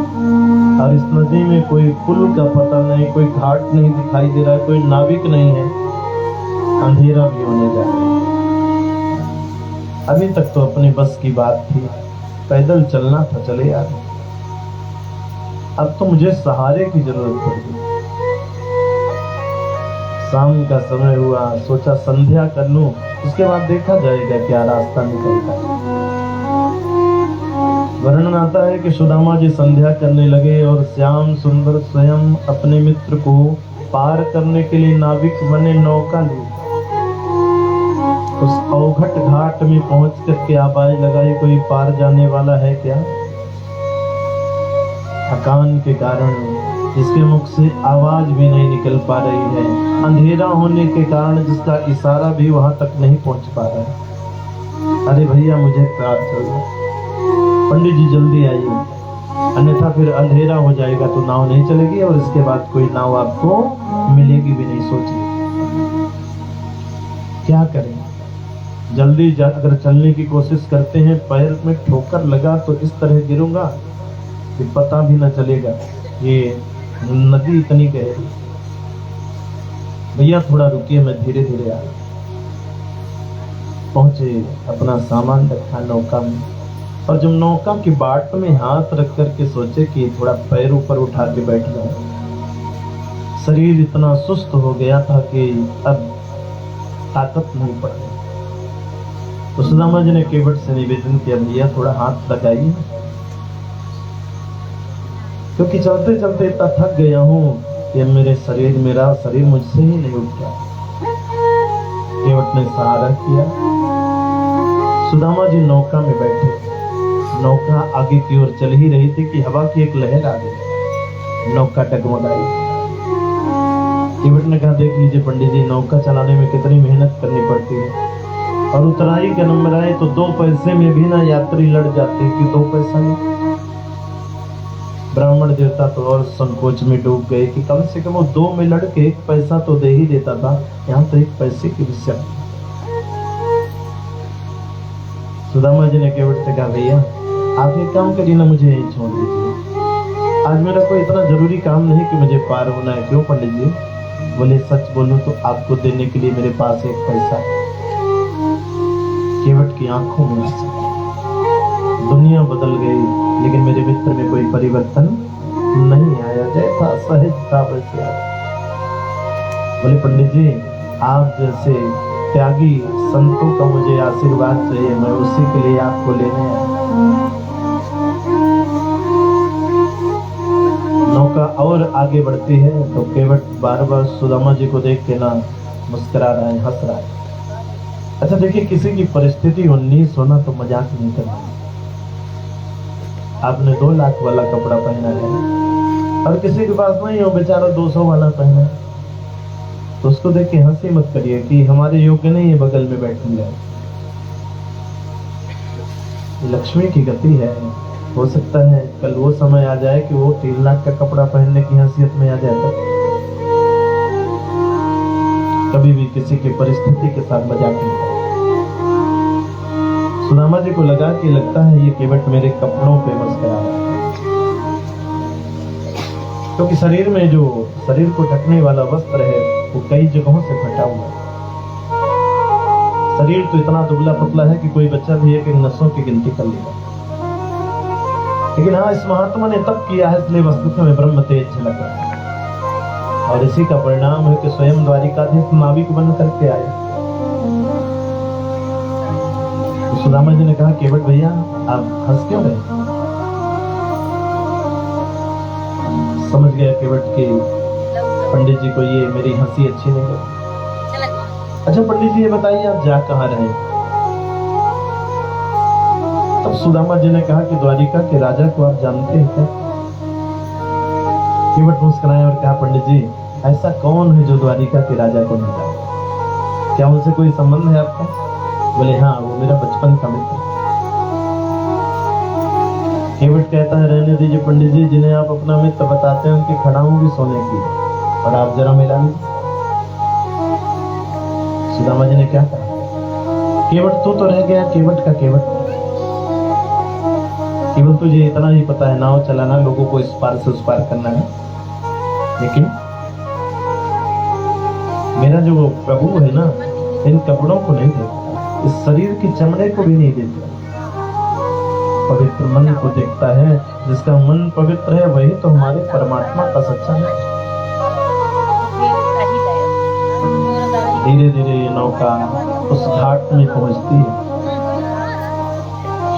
और इस नदी में कोई पुल का पता नहीं, कोई घाट नहीं दिखाई दे रहा है, कोई नाविक नहीं है, अंधेरा भी होने जा रहा है। अभी तक तो अपनी बस की बात थी, पैदल चलना था, चले आ रहे। अब तो मुझे सहारे की जरूरत पड़ गई। शाम का समय हुआ, सोचा संध्या कर लूं, उसके बाद देखा जाएगा क्या रास्ता निकलता है। वर्णन आता है कि सुदामा जी संध्या करने लगे और श्याम सुंदर स्वयं अपने मित्र को पार करने के लिए नाविक बने नौका लिए। उस अवघट घाट में पहुंच करके आवाज लगाई, कोई पार जाने वाला है क्या? थकान के कारण जिसके मुख से आवाज भी नहीं निकल पा रही है, अंधेरा होने के कारण जिसका इशारा भी वहां तक नहीं पहुंच पा रहा है। अरे भैया मुझे पार चलो, पंडित जी जल्दी आइए। अन्यथा फिर अंधेरा हो जाएगा तो नाव नहीं चलेगी और इसके बाद कोई नाव आपको मिलेगी भी नहीं। सोचिए क्या करें। जल्दी अगर चलने की कोशिश करते हैं, पैर में ठोकर लगा तो इस तरह गिरूंगा कि पता भी न चलेगा। ये नदी इतनी गहरी। भैया थोड़ा रुकिए, मैं धीरे धीरे आ रहा। पहुंचे, अपना सामान रखा नौका में, और जब नौका की बाट में हाथ रख करके सोचे कि थोड़ा पैर ऊपर उठा के बैठ जाए, शरीर इतना सुस्त हो गया था कि अब ताकत नहीं पड़ रही। तो सुदामा जी ने केवट से निवेदन किया, भैया थोड़ा हाथ लगाइए, क्योंकि चलते चलते इतना थक गया हूं कि मेरा शरीर मुझसे ही नहीं उठ रहा। केवट ने सहारा किया। सुदामा जी नौका में बैठे। नौका आगे की ओर चल ही रही थी कि हवा की एक लहर आ गई, नौका डगमगाई। केवट ने कहा, देख लीजिए पंडित जी, नौका चलाने में कितनी मेहनत करनी पड़ती है, और उतराई का नंबर आए तो 2 पैसे में भी ना यात्री लड़ जाते हैं कि 2 पैसा नहीं। ब्राह्मण देवता तो और संकोच में डूब गए कि कम से कम वो 2 में लड़ के 1 पैसा तो दे ही देता था, यहाँ तो 1 पैसे की भी शर्त। सुदामा जी ने केवट से कहा, भैया आप एक काम करिए ना, मुझे यही छोड़ दीजिए, आज मेरा कोई इतना जरूरी काम नहीं कि मुझे पार होना है। क्यों पंडित जी? बोले, सच बोलूं तो आपको देने के लिए मेरे पास 1 पैसा। केवट की आंखों में दुनिया बदल गई, लेकिन मेरे मित्र में कोई परिवर्तन नहीं आया, जैसा सहज था वैसे। बोले, पंडित जी आप जैसे त्यागी संतों का मुझे आशीर्वाद चाहिए, मैं उसी के लिए आपको लेने आया। नौका और आगे बढ़ती है तो केवट बार बार सुदामा जी को देख के ना मुस्कुरा रहा है, हंस रहा है। अच्छा देखिए, किसी की परिस्थिति 19 होना तो मजाक नहीं करना। आपने 2 लाख वाला कपड़ा पहना है और किसी के पास नहीं हो, बेचारा 200 वाला पहना है, तो उसको देख के हंसी मत करिए कि हमारे योग्य नहीं है बगल में बैठने। लक्ष्मी की गति है। हो सकता है कल वो समय आ जाए कि वो 3 लाख का कपड़ा पहनने की हैसियत में आ जाए। कभी भी किसी की परिस्थिति के साथ मजाक नहीं करें। सुदामा जी को लगा कि लगता है ये केवट मेरे कपड़ों पे मुस्कुरा रहा है, क्योंकि शरीर में जो शरीर को ढकने वाला वस्त्र है वो कई जगहों से फटा हुआ है। शरीर तो इतना दुबला पतला है कि कोई बच्चा भी एक नसों की गिनती कर लेगा। लेकिन हाँ, इस महात्मा ने तब किया है, इसलिए वस्तुतः में ब्रह्म तेज झलक रहा है, और इसी का परिणाम है कि स्वयं द्वारिकाधीश नाविक बन करके आए। तो सुदामा जी ने कहा, केवट भैया आप हंस क्यों रहे? समझ गया केवट कि पंडित जी को ये मेरी हंसी अच्छी नहीं लगी। अच्छा पंडित जी ये बताइए आप जा कहाँ रहे? तब सुदामा जी ने कहा कि द्वारिका के राजा को आप जानते हैं क्या? केवट मुस्कुराया और कहा, पंडित जी ऐसा कौन है जो द्वारिका के राजा को नहीं जानता? क्या उनसे कोई संबंध है आपका? बोले, हाँ वो मेरा बचपन का मित्र। केवट कहता है, रहने दीजिए पंडित जी, जिन्हें आप अपना मित्र बताते हैं उनकी खड़ाऊं भी सोने की, और आप जरा मिला लीजिए। सुदामा जी ने क्या कहा, केवट तू तो रह गया केवट का केवट। केवल तुझे इतना ही पता है नाव चलाना, लोगों को इस पार से उस पार करना है, लेकिन मेरा जो प्रभु है ना, इन कपड़ों को नहीं देखता, इस शरीर की चमड़े को भी नहीं देखता, पवित्र मन को देखता है। जिसका मन पवित्र है वही तो हमारे परमात्मा का सच्चा है। धीरे धीरे ये नौका उस घाट में पहुंचती है।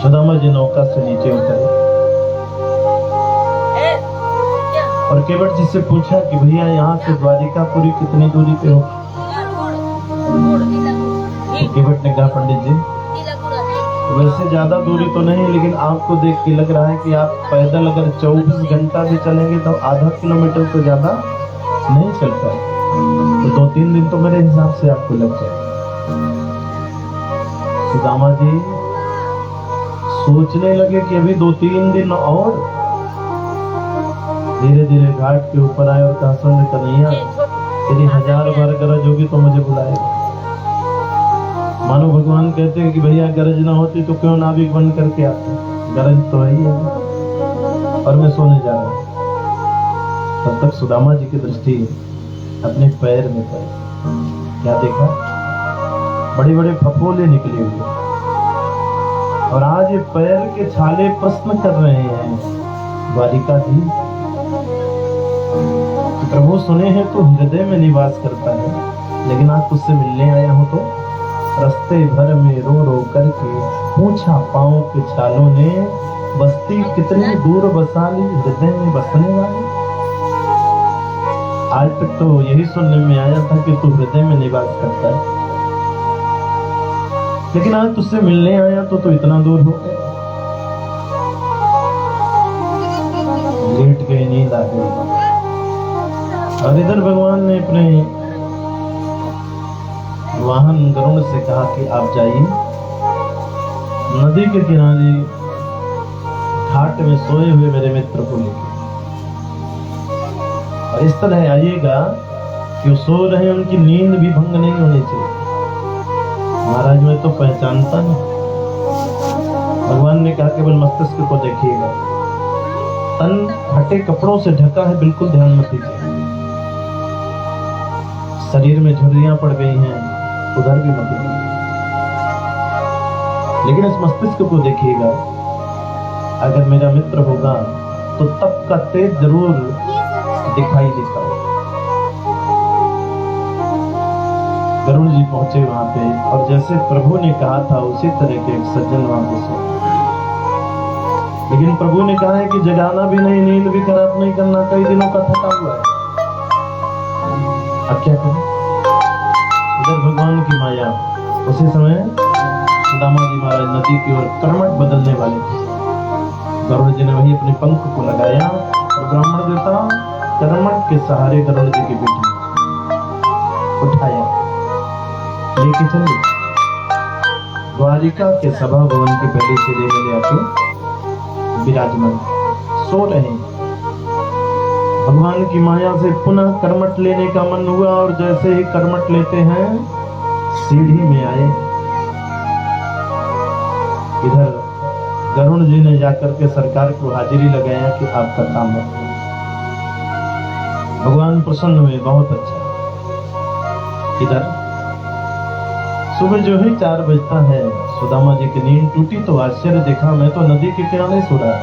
सुदामा जी नौका से नीचे उतरे और केवट जी से पूछा कि भैया यहाँ से द्वारिकापुरी कितनी दूरी पे हो? केवट ने कहा, पंडित जी वैसे ज्यादा दूरी तो नहीं, लेकिन आपको देख के लग रहा है कि आप पैदल अगर 24 घंटा भी चलेंगे तो आधा किलोमीटर से ज्यादा नहीं चल पाए, तो 2-3 दिन तो मेरे हिसाब से आपको लग जाए। सुदामा जी सोचने लगे कि अभी 2-3 दिन और, धीरे धीरे घाट के ऊपर आए और कहा, सुन कन्हैया, यदि 1000 बार गरज होगी तो मुझे बुलाएगा। मानो भगवान कहते हैं कि भैया गरज ना होती तो क्यों नाविक बन करके आते, गरज तो है ही है। और मैं सोने जा रहा हूँ। तब तक सुदामा जी की दृष्टि अपने पैर में पड़ी। क्या देखा? बड़े बड़े फफोले निकले हुए, और आज ये पैर के छाले प्रश्न कर रहे हैं, द्वारिका जी प्रभु सुने हैं तो हृदय में निवास करता है, लेकिन आज तुझसे मिलने आया हूं तो रास्ते भर में रो रो करके पूछा पांव के छालों ने, बस्ती कितनी दूर बसा ली हृदय में बसने वाली। आज तक तो यही सुनने में आया था कि तू हृदय में निवास करता है, लेकिन आज तुझसे मिलने आया तो तू इतना दूर हो गया। लेट गई, नींद आ गई। और इधर भगवान ने अपने वाहन गरुड़ से कहा कि आप जाइए नदी के किनारे घाट में सोए हुए मेरे मित्र को लेकर, और इस तरह आइएगा कि वो सो रहे हैं, उनकी नींद भी भंग नहीं होनी चाहिए। महाराज मैं तो पहचानता नहीं। भगवान ने कहा केवल मस्तिष्क को देखिएगा, तन फटे कपड़ों से ढका है, बिल्कुल ध्यान मत दीजिए। शरीर में झुर्रियां पड़ गई हैं, उधर भी मत दीजिए, लेकिन इस मस्तिष्क को देखिएगा। अगर मेरा मित्र होगा तो तप का तेज जरूर दिखाई देता है। गरुड़ जी पहुंचे वहां पे, और जैसे प्रभु ने कहा था उसी तरह के एक सज्जन वहां पे सो। लेकिन प्रभु ने कहा है कि जगाना भी नहीं, नींद भी खराब नहीं करना, कई दिनों का थका हुआ है। अब क्या करें? इधर भगवान की माया। उसी समय सुदामा जी महाराज नदी की ओर कर्मठ बदलने वाले थे। गरुड़ जी ने वही अपने पंख को लगाया और ब्राह्मण देवता कर्मठ के सहारे गरुड़ जी की पीठ में उठाया, लेके चले द्वारिका के सभा भवन की पहली सीढ़ी में ले आके विराजमान सो रहे हैं। भगवान की माया से पुनः कर्मठ लेने का मन हुआ, और जैसे ही कर्मठ लेते हैं सीढ़ी में आए। इधर गरुड़ जी ने जाकर के सरकार को हाजिरी लगाया कि आपका काम है। भगवान प्रसन्न हुए, बहुत अच्छा। इधर सुबह जो ही 4 बजता है, सुदामा जी की नींद टूटी तो आश्चर्य देखा, मैं तो नदी के किनारे सो रहा,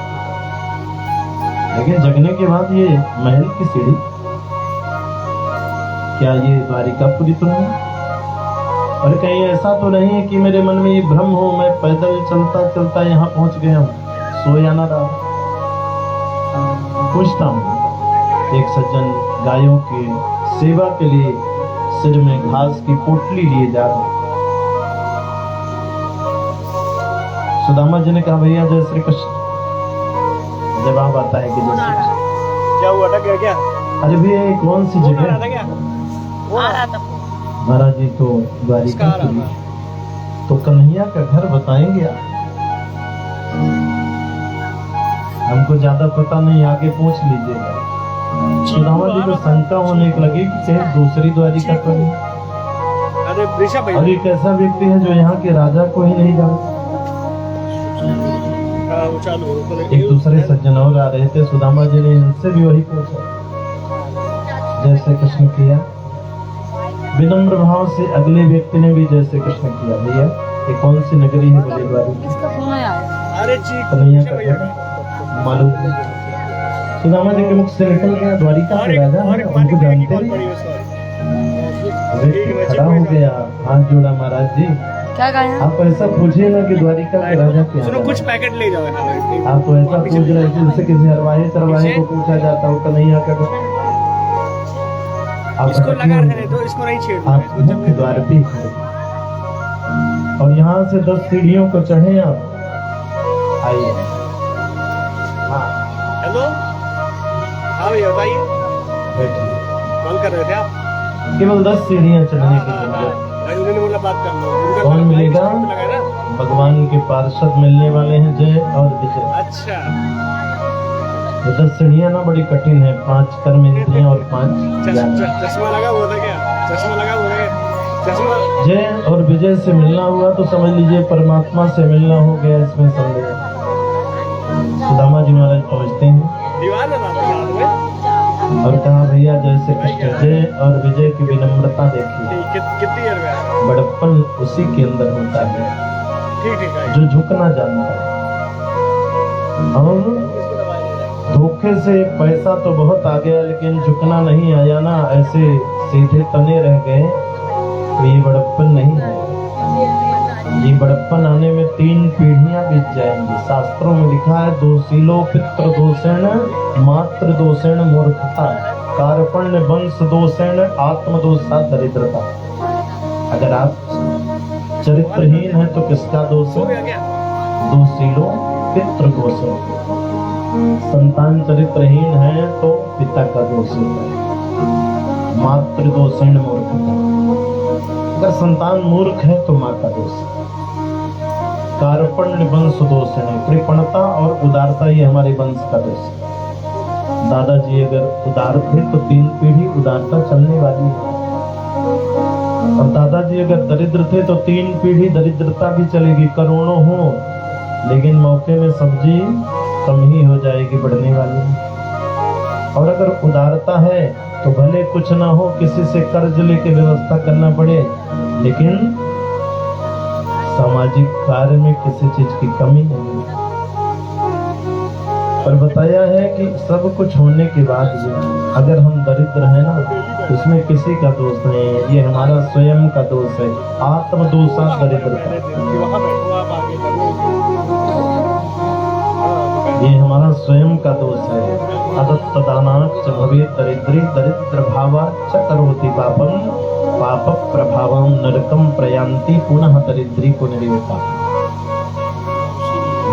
लेकिन जगने के बाद ये महल की सीढ़ी, क्या ये द्वारिकापुरी तो नहीं? और कहीं ऐसा तो नहीं है कि मेरे मन में ये भ्रम हो, मैं पैदल चलता चलता यहाँ पहुंच गया हूँ, सोया ना रहा। पूछता हूँ, एक सज्जन गायों की सेवा के लिए सिर में घास की पोटली लिए जा रहे। सुदामा जी ने कहा, भैया जय श्री कृष्ण। जवाब आता है कि जय श्री कृष्ण। क्या हुआ था? क्या अरे भैया ये कौन सी जगह? महाराज जी तो द्वारिका तो कन्हैया का घर बताएंगे आप? हमको ज्यादा पता नहीं, आगे पूछ लीजिएगा। सुदामा जी को शंका होने लगी कि कहीं दूसरी द्वारिका तो नहीं। और एक ऐसा व्यक्ति है जो यहाँ के राजा को ही नहीं जानता। एक दूसरे सज्जन और आ रहे थे, सुदामा जी ने इनसे भी वही पूछा, जैसे कृष्ण किया। विनम्र भाव से अगले व्यक्ति ने भी जैसे कृष्ण किया। भैया ये कौन सी नगरी है? बड़ी कन्हैया का घर मालूम नहीं। सुदामा जी के मुख से निकल गया, द्वारिका के राजा है, उनको जानते नहीं। खड़ा हो गया, हाथ जोड़ा, महाराज जी क्या कहें? आप ऐसा पूछिए ना कि द्वारिका के राजा क्या है? कुछ पैकेट ले जाओ। आप तो ऐसा पूछ रहे थे जैसे किसी हरवाहे चरवाहे को पूछा जाता हो कन्हैया का घर। आप इसको लगा रहने दो, इसको नहीं छेड़ना। आप मुख्य द्वार पे खड़े, और यहाँ से 10 सीढ़ियों को चढ़े आप। आइए। हाँ हेलो, हाँ भैया बताइए, बैठिए। कॉल कर रहे थे आप? केवल 10 सीढ़ियाँ चढ़ने की जरूरत। उन्होंने बोला बात कर लो। कौन मिलेगा? भगवान के पार्षद मिलने वाले हैं, जय और विजय। अच्छा, ये 10 सीढ़ियाँ ना बड़ी कठिन है, 5 कर्म इंद्रियाँ और 5 ज्ञान। चश्मा लगा हुआ था क्या? चश्मा लगा हुआ था क्या? चश्मा जय और विजय से मिलना हुआ तो समझ लीजिए परमात्मा से मिलना हो गया, इसमें संदेह। सुदामा जी महाराज पहुँचते हैं दीवार में था साथ में। और कहा भैया जैसे कृष्ण जय और विजय की विनम्रता देखिए, कितनी देर में? बड़प्पन उसी के अंदर होता है ठीक है। जो झुकना जानता है। और धोखे से पैसा तो बहुत आ गया लेकिन झुकना नहीं आया ना, ऐसे सीधे तने रह गए, तो ये बड़प्पन नहीं है। ये बड़प्पन आने में 3 पीढ़ियां बीत जाएंगी। शास्त्रों में लिखा है दोषीलो पितृ दोषेण मातृ दोषेण मूर्खता कार्पण्य वंश दोषेण आत्मदोषा दरिद्रता। अगर आप चरित्रहीन है तो किसका दोष है? दोषीलो पितृ दोषेण। संतान चरित्रहीन है तो पिता का दोष होता है। मातृ दोषेण मूर्खता, अगर संतान मूर्ख है तो माँ का दोष। कार्पण्य वंश दोष है, कृपणता और उदारता ये हमारे वंश का दोष है। दादाजी अगर उदार थे तो 3 पीढ़ी उदारता चलने वाली है, और दादाजी अगर दरिद्र थे तो 3 पीढ़ी दरिद्रता भी चलेगी। करोड़ों हो लेकिन मौके में सब्जी कम ही हो जाएगी, बढ़ने वाली है। और अगर उदारता है तो भले कुछ ना हो, किसी से कर्ज लेके व्यवस्था करना पड़े, लेकिन सामाजिक कार्य में किसी चीज की कमी नहीं है। पर बताया है कि सब कुछ होने के बाद भी अगर हम दरिद्र हैं ना, तो उसमें किसी का दोष नहीं है, ये हमारा स्वयं का दोष है। आत्मदोषा दरिद्रता, ये हमारा स्वयं का दोष है। अदत्त दानाच्च भवेत् दरिद्री दरिद्र भावाच्च करोति पापम पाप प्रभावम नरकम प्रयान्ति पुनः दरिद्री को निर्योपा।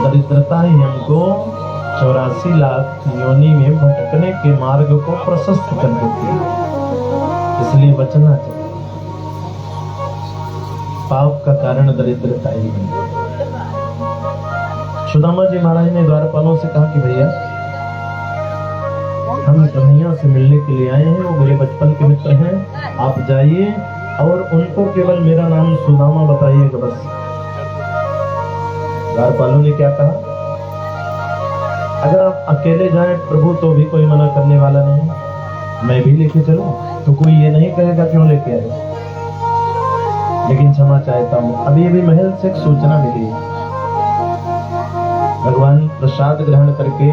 दरिद्रता ही हमको 84 लाख योनि में भटकने के मार्ग को प्रशस्त कर देती है, इसलिए बचना चाहिए। पाप का कारण दरिद्रता ही है। सुदामा जी महाराज ने द्वारपालों से कहा कि भैया हम कन्हैया से मिलने के लिए आए हैं, वो मेरे बचपन के मित्र हैं, आप जाइए और उनको केवल मेरा नाम सुदामा बताइएगा बस। द्वारपालों ने क्या कहा, अगर आप अकेले जाएं प्रभु तो भी कोई मना करने वाला नहीं, मैं भी लेके चलूं तो कोई ये नहीं कहेगा क्यों लेके आए, लेकिन क्षमा चाहता हूं। अभी अभी महल से एक सूचना मिली है, भगवान प्रसाद ग्रहण करके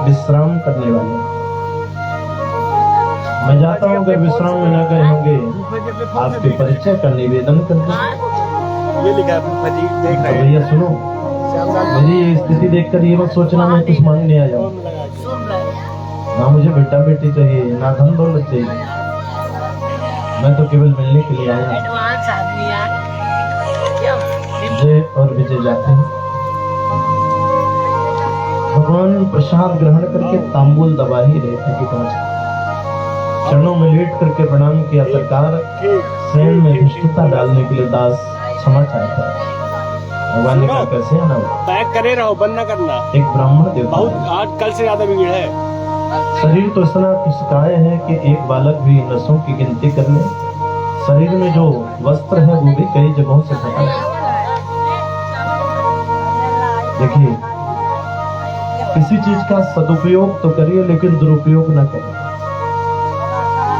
विश्राम करने वाले। मैं जाता हूँ, अगर विश्राम में न गए होंगे आपके परिचय का निवेदन कर दूं। ये लिखा है जी, देख तो रहे हैं। भैया सुनो, मेरी ये स्थिति देखकर ये मत सोचना मैं कुछ मांगने आ जाऊँ। ना मुझे बेटा बेटी चाहिए, ना धन दौलत चाहिए, मैं तो केवल मिलने के लिए आया। जय और विजय जाते हैं। भगवान प्रसाद ग्रहण करके तांबूल दबा ही रहे थे कि पहुंच चरणों में लेट करके प्रणाम किया। सरकार शयन में धृष्टता डालने के लिए दास क्षमा चाहता है। भगवान ने कहा कैसे आना हो, पैक करे रहो, बंद न करना। एक ब्राह्मण देवता बहुत है। आज कल से ज्यादा भीड़ है। शरीर तो इतना खिसकाए है कि एक बालक भी नसों की गिनती कर ले। शरीर में जो वस्त्र है वो भी कई जगहों से फटा है। देखिए, किसी चीज का सदुपयोग तो करिए लेकिन दुरुपयोग न करिए।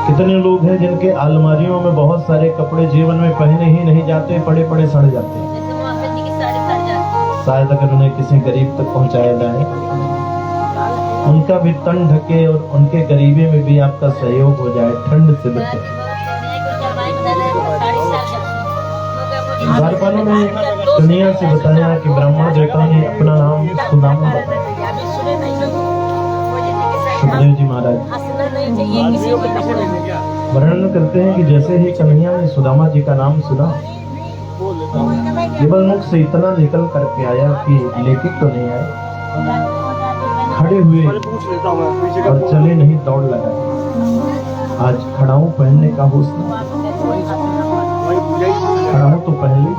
कितने लोग हैं जिनके अलमारियों में बहुत सारे कपड़े जीवन में पहने ही नहीं जाते, पड़े पड़े सड़ जाते हैं। शायद अगर उन्हें किसी गरीब तक पहुंचाया जाए, उनका भी तन ढके और उनके गरीबी में भी आपका सहयोग हो जाए, ठंड से बचे। द्वारपालों ने दुनिया से बताया कि ब्राह्मण देवता ने अपना नाम सुदामा बताया। सुखदेव जी महाराज वर्णन करते हैं कि जैसे ही कन्हैया ने सुदामा जी का नाम सुना, केवल मुख से इतना निकल करके आया कि लेके तो नहीं आए, खड़े हुए और चले नहीं, दौड़ लगा। आज खड़ाऊ पहनने का होश नहीं, खड़ाऊ तो पहन ली।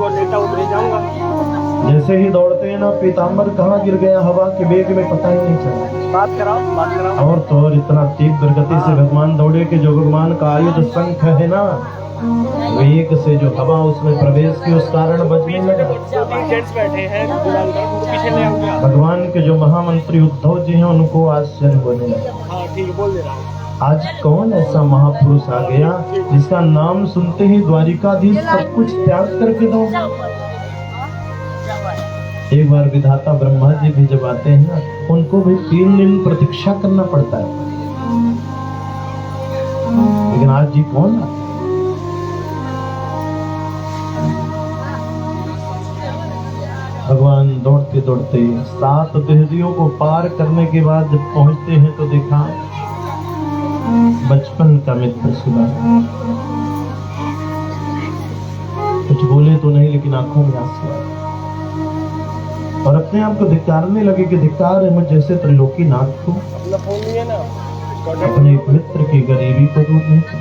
जैसे जैसे ही दौड़ते हैं ना, पीताम्बर कहाँ गिर गया हवा के वेग में पता ही नहीं चला। बात कराओ। और तो और इतना तीव्र गति से भगवान दौड़े कि जो भगवान का आयुध शंख है ना, वेग से जो हवा उसमें प्रवेश की उस कारण बचने लगा। जेंट्स बैठे हैं दीवार पर, उनको पीछे ले आऊंगा। भगवान के जो महामंत्री उद्धव जी हैं उनको आश्चर्य होने लगा। हाँ ठीक है, बोल दे रहा हूँ। आज कौन ऐसा महापुरुष आ गया जिसका नाम सुनते ही द्वारिकाधीश सब कुछ त्याग करके दो। एक बार विधाता ब्रह्मा जी भी जब आते हैं ना, उनको भी 3 दिन प्रतीक्षा करना पड़ता है। लेकिन आज जी कौन है? भगवान दौड़ते दौड़ते 7 देहदियों को पार करने के बाद जब पहुंचते हैं तो देखा बचपन का मित्र सुना। कुछ बोले तो नहीं, लेकिन आंखों में आंसू आए और अपने आप को धिक्कारने लगे कि धिक्कार है मुझ जैसे त्रिलोकी नाथ को, अपना फोन नहीं है ना, अपने एक मित्र की गरीबी को दूर नहीं किया।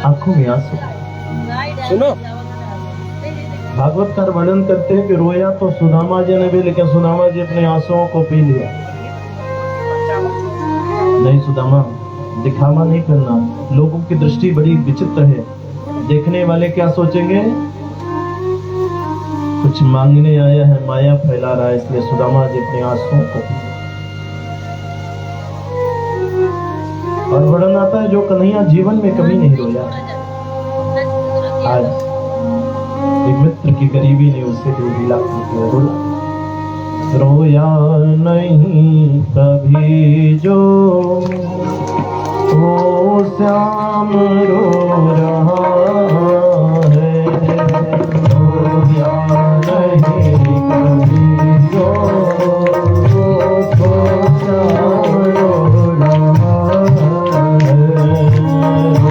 आंखों में आंसू। सुनो, भागवतकार वर्णन करते हैं कि रोया तो सुदामा जी ने भी, लेकिन सुदामा जी अपने आंसुओं को पी लिया। नहीं सुदामा, दिखावा नहीं करना। लोगों की दृष्टि बड़ी विचित्र है, देखने वाले क्या सोचेंगे? कुछ मांगने आया है, माया फैला रहा है, इसलिए सुदामा जी अपने आंसुओं को पी। और वर्णन आता है जो कन्हैया जीवन में कभी नहीं रोया, आज एक मित्र की गरीबी ने उसे डूबीला रोया। रोया नहीं कभी जो वो श्याम रो रहा है, रोया नहीं कभी जो वो श्याम रो रहा है,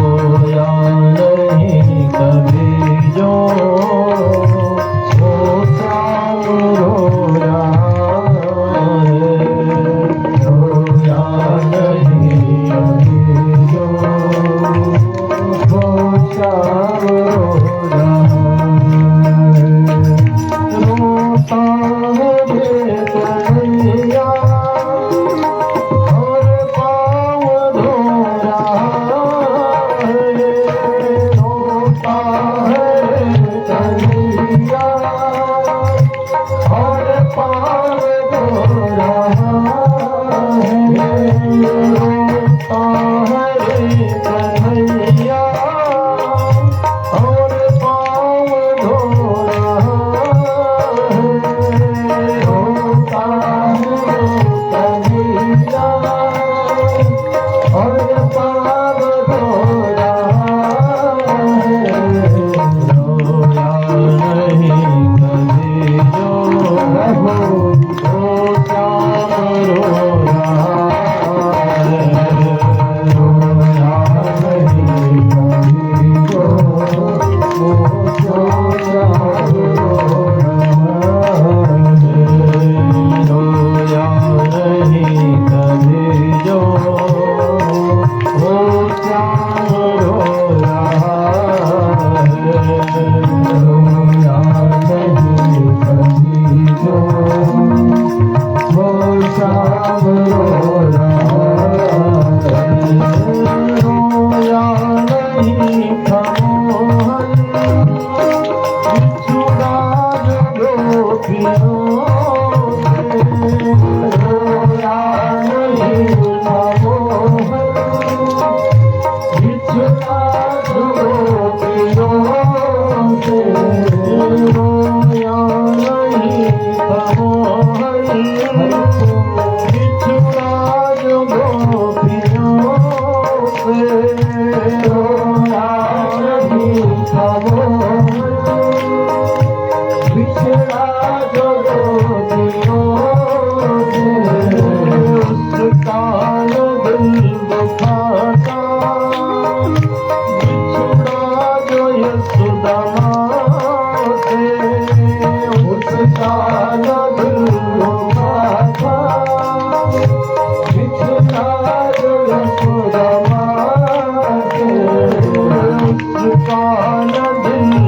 रोया नहीं कभी जो कान दिल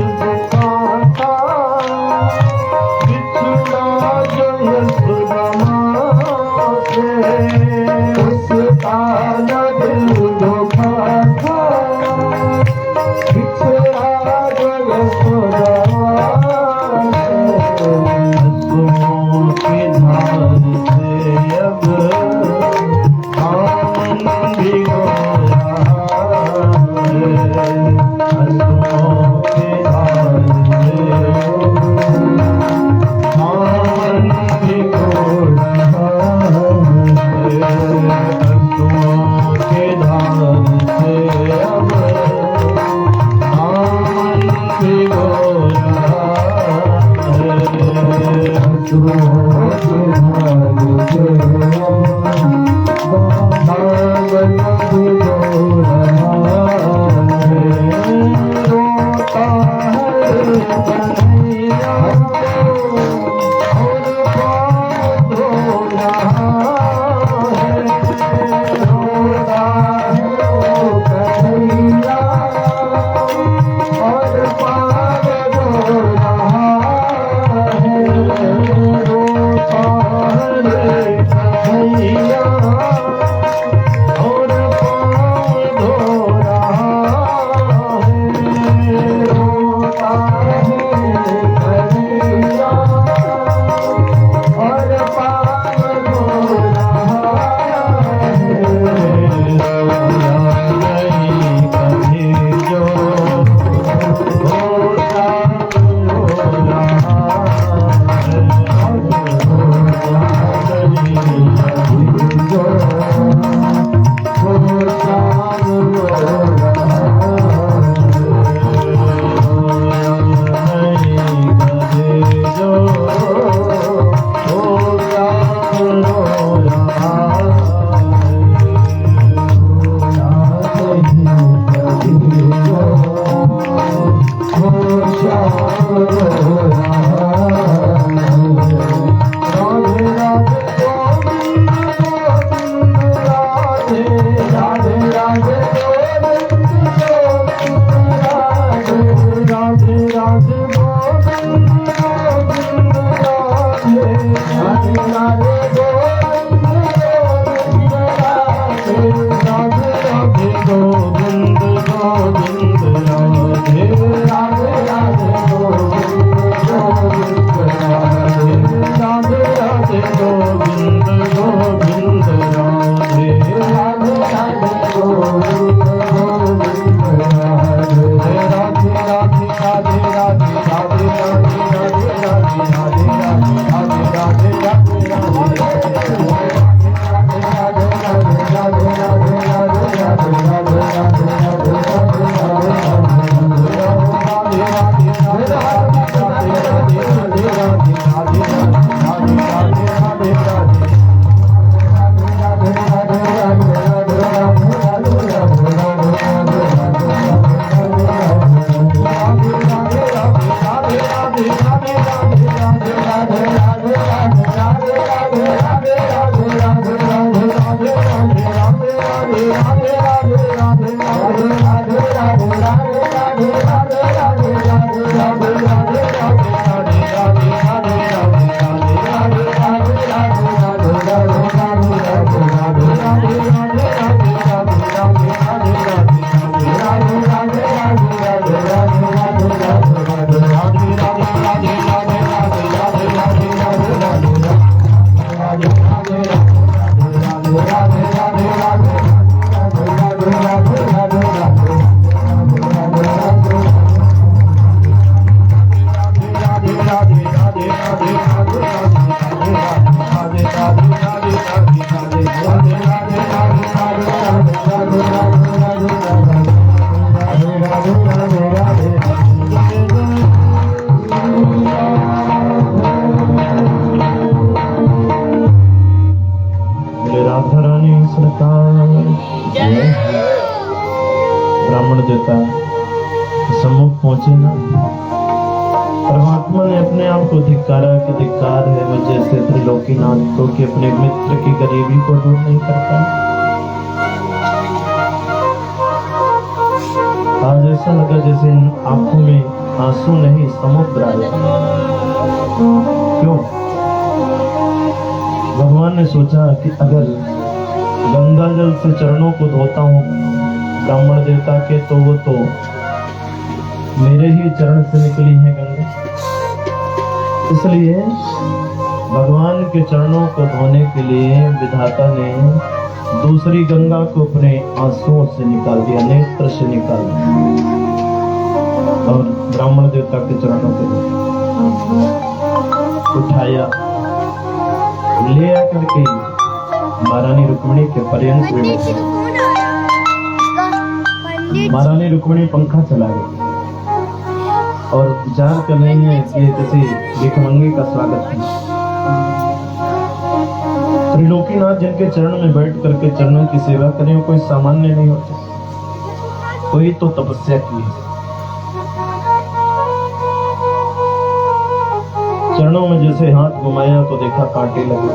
राधा रानी सरकार ब्राह्मण देवता सम्मुख पहुंचे ना, परमात्मा ने अपने आप को धिक्कारा कि धिक्कार है वो जैसे त्रिलोकीनाथ तो कि अपने मित्र की गरीबी को दूर नहीं करता। आज ऐसा लगा जैसे इन आंखों में आंसू नहीं समुद्र आया। क्यों? भगवान ने सोचा कि अगर गंगा जल से चरणों को धोता हूँ ब्राह्मण देवता के तो वो तो मेरे ही चरण से निकली है गंगा, इसलिए भगवान के चरणों को धोने के लिए विधाता ने दूसरी गंगा को अपने आंसुओं से निकाल दिया, नेत्र से निकाल दिया और ब्राह्मण देवता के चरणों को उठाया, ले आकर के महारानी रुक्मिणी के पर्यंत महारानी रुक्मिणी पंखा चला गई और विचार कर रही है कि किसी भिखमंगे का स्वागत है। त्रिलोकीनाथ जिनके चरण में बैठ करके चरणों की सेवा करें कोई सामान्य नहीं होते, कोई तो तपस्या की है। चरणों में जैसे हाथ घुमाया तो देखा कांटे लगे,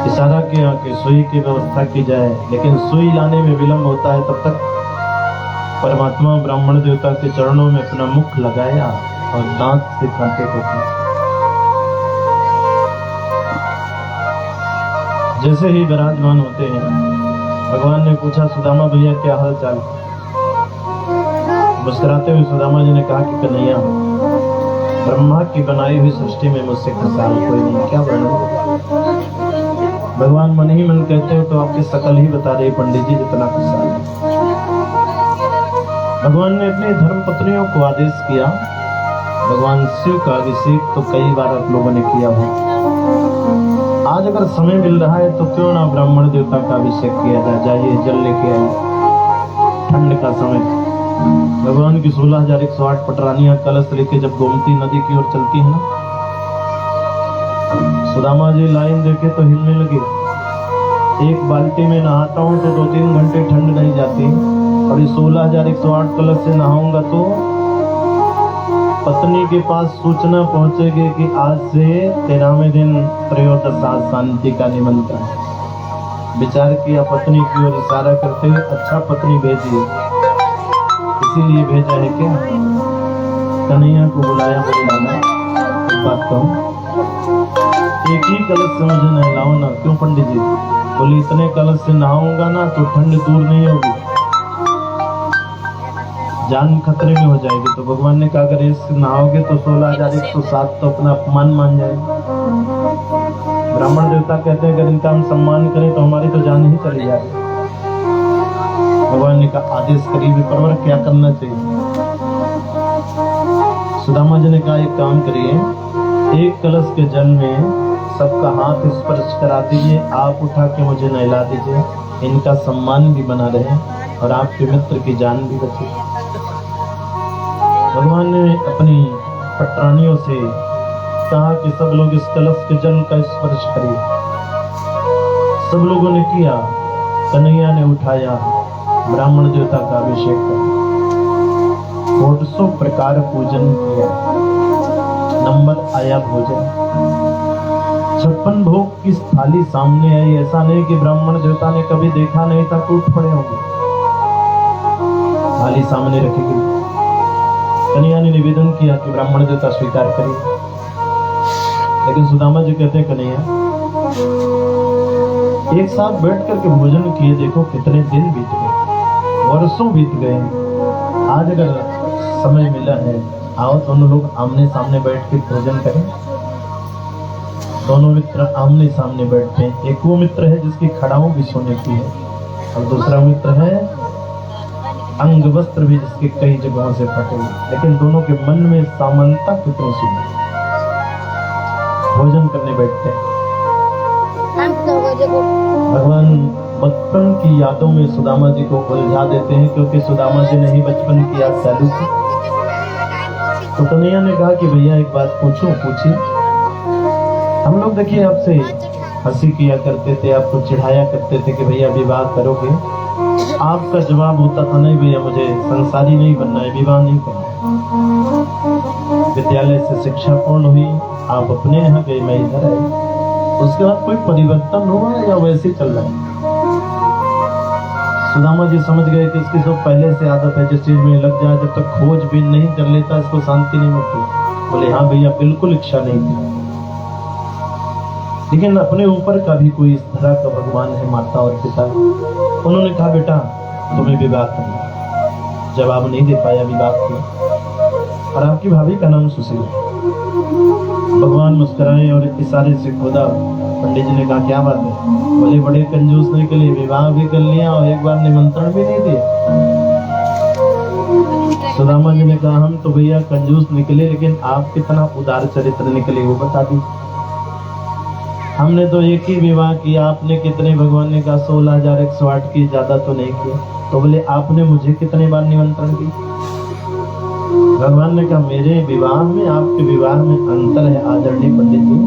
इशारा किया कि सुई की व्यवस्था की जाए, लेकिन सुई लाने में विलंब होता है। तब तक परमात्मा ब्राह्मण देवता के चरणों में अपना मुख लगाया और दांत से कांटे को काटा। जैसे ही विराजमान होते हैं भगवान ने पूछा सुदामा भैया क्या हाल चाल। मुस्कुराते हुए सुदामा जी ने कहा कि कन्हैया ब्रह्मा की बनाई हुई सृष्टि में मुझसे खुशहाल कोई नहीं, क्या वर्णन। भगवान मन ही मन कहते हो तो आपकी शकल ही बता रही पंडित जी जितना खुशहाल है। भगवान ने अपनी धर्म पत्नियों को आदेश किया, भगवान शिव का अभिषेक तो कई बार आप लोगों ने किया हो, आज अगर समय मिल रहा है तो क्यों ना ब्राह्मण देवता का अभिषेक किया जाए। जाइए जल लेके आइए, ठंड का समय। भगवान की 16,108 पटरानियां कलश लेके जब गोमती नदी की ओर चलती है ना, सुदामा जी लाइन देखे तो हिलने लगे। एक बाल्टी में नहाता हूँ तो 2-3 घंटे ठंड नहीं जाती, और इस 16,108 कलश से नहाऊंगा तो पत्नी के पास सूचना पहुंचेगी कि आज से 13वें दिन त्रयोदशा शांति का निमंत्रण। विचार किया, पत्नी की ओर इशारा करते हुए अच्छा पत्नी भेजिए, इसीलिए भेजा है क्या। कन्हैया को बुलाया, बोले लाना एक बात कहूं, एक ही कलश से मुझे नहलाओ ना। क्यों पंडित जी? बोले इतने कलश से नहाऊंगा ना तो ठंड दूर नहीं होगी, जान खतरे में हो जाएगी। तो भगवान ने कहा अगर इससे नहाओगे तो 16,107 तो अपना अपमान मान जाएगा। ब्राह्मण देवता कहते हैं अगर इनका हम सम्मान करें तो हमारी तो जान ही चली जाएगी। भगवान ने कहा आदेश करीबी परवर क्या करना चाहिए। सुदामा जी ने कहा एक काम करिए, एक कलश के जल में सबका हाथ स्पर्श करा दीजिए, आप उठा के मुझे नहला दीजिए, इनका सम्मान भी बना रहे और आपके मित्र की जान भी बचे। भगवान ने अपनी पटरानियों से कहा कि सब लोग इस कलश के जल का स्पर्श करिए। सब लोगों ने किया। कन्हैया ने उठाया, ब्राह्मण देवता का अभिषेक किया, 150 प्रकार पूजन किया। नंबर आया भोजन, 56 भोग की थाली सामने आई। ऐसा नहीं कि ब्राह्मण देवता ने कभी देखा नहीं था, टूट पड़े होंगे। थाली सामने रखी गई। कन्हैया ने निवेदन किया कि ब्राह्मण देवता स्वीकार करिए, लेकिन सुदामा जी कहते हैं कन्हैया एक साथ बैठ करके भोजन किए देखो कितने दिन बीत गए, वर्षों बीत गए। आज अगर समय मिला है आओ दोनों लोग आमने सामने बैठ के भोजन करें। दोनों मित्र आमने सामने बैठते हैं। एक वो मित्र है जिसकी खड़ाओं भी सोने की है, और दूसरा मित्र है अंग वस्त्र भी जिसके कई जगहों से फटे, लेकिन दोनों के मन में समानता कितनी सुंदर। भोजन करने बैठते हैं। भगवान बचपन की यादों में सुदामा जी को उलझा देते हैं, क्योंकि सुदामा जी ने ही बचपन की याद चालू की। तो कन्हैया ने कहा कि भैया एक बात पूछूं? पूछिए। हम लोग देखिए आपसे हंसी किया करते थे, आपको चिढ़ाया करते थे कि भैया विवाह करोगे। आपका जवाब होता था, नहीं भैया मुझे संसारी नहीं बनना है, विवाह नहीं करना है। विद्यालय से शिक्षा पूर्ण हुई, आप अपने यहाँ गए, मैं इधर आई। उसके बाद कोई परिवर्तन हुआ या वैसे ही चल रहा है? सुदामा जी समझ गए कि इसकी जो पहले से आदत है, जिस चीज में लग जाए जब तक खोजबीन नहीं कर लेता इसको शांति नहीं मिलती। बोले हाँ भैया, बिल्कुल इच्छा नहीं थी, लेकिन अपने ऊपर का भी कोई इस तरह का भगवान है, माता और पिता। उन्होंने कहा बेटा तुम्हें विवाह करना। जवाब नहीं दे पाया, विवाह किया। और आपकी भाभी का नाम सुशीला। भगवान मुस्कुराए और इशारे से खोदा। पंडित जी ने कहा क्या बात है? बोले बड़े कंजूस निकले, विवाह भी कर लिया और एक बार निमंत्रण भी नहीं दिया। सुदामा जी ने कहा हम तो भैया कंजूस निकले, लेकिन आप कितना उदार चरित्र निकले वो बता दीजिए। हमने तो एक ही विवाह किया, आपने कितने? भगवान ने कहा 16,108 की, ज्यादा तो नहीं किया। तो बोले आपने मुझे कितने बार निमंत्रण किया? भगवान ने कहा मेरे विवाह में आपके विवाह में अंतर है आदरणीय पंडित जी।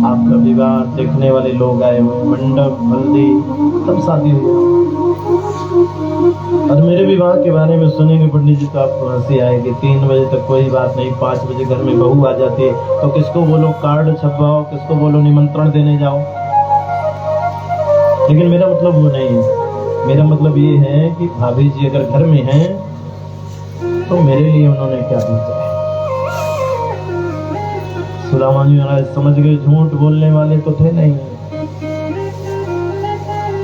आपका विवाह देखने वाले लोग आए हुए, मंडप, हल्दी, सब शादी हुई। और मेरे विवाह के बारे में सुनेंगे पंडित जी तो आपको हंसी आएगी। 3 बजे तक कोई बात नहीं, 5 बजे घर में बहू आ जाती है, तो किसको बोलो कार्ड छपवाओ, किसको बोलो निमंत्रण देने जाओ। लेकिन मेरा मतलब वो नहीं है। मेरा मतलब ये है कि भाभी जी अगर घर में हैं तो मेरे लिए उन्होंने क्या सोचा है। सुदामा जी महाराज समझ गए, झूठ बोलने वाले तो थे नहीं।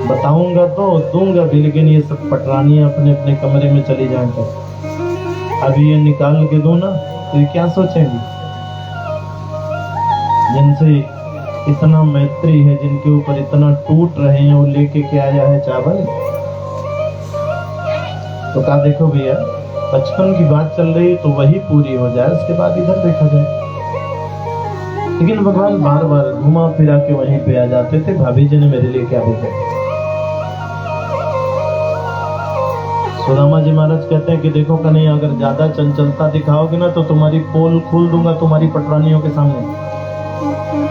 बताऊंगा तो दूंगा भी, लेकिन ये सब पटरानियां अपने अपने कमरे में चली जाकर अभी ये निकाल के दूं ना तो ये क्या सोचेंगे? जिनसे इतना मैत्री है, जिनके ऊपर इतना टूट रहे हैं, वो लेके क्या आया है चावल। तो कहा देखो भैया बचपन की बात चल रही तो वही पूरी हो जाए, उसके बाद इधर देखा जाए। लेकिन भगवान बार बार घुमा फिरा के वहीं पे आ जाते थे। भाभी जी ने मेरे लिए क्या भेजा? सुदामा जी महाराज कहते हैं कि देखो कन्हैया अगर ज्यादा चंचलता दिखाओगे ना तो तुम्हारी पोल खोल दूंगा तुम्हारी पटरानियों के सामने।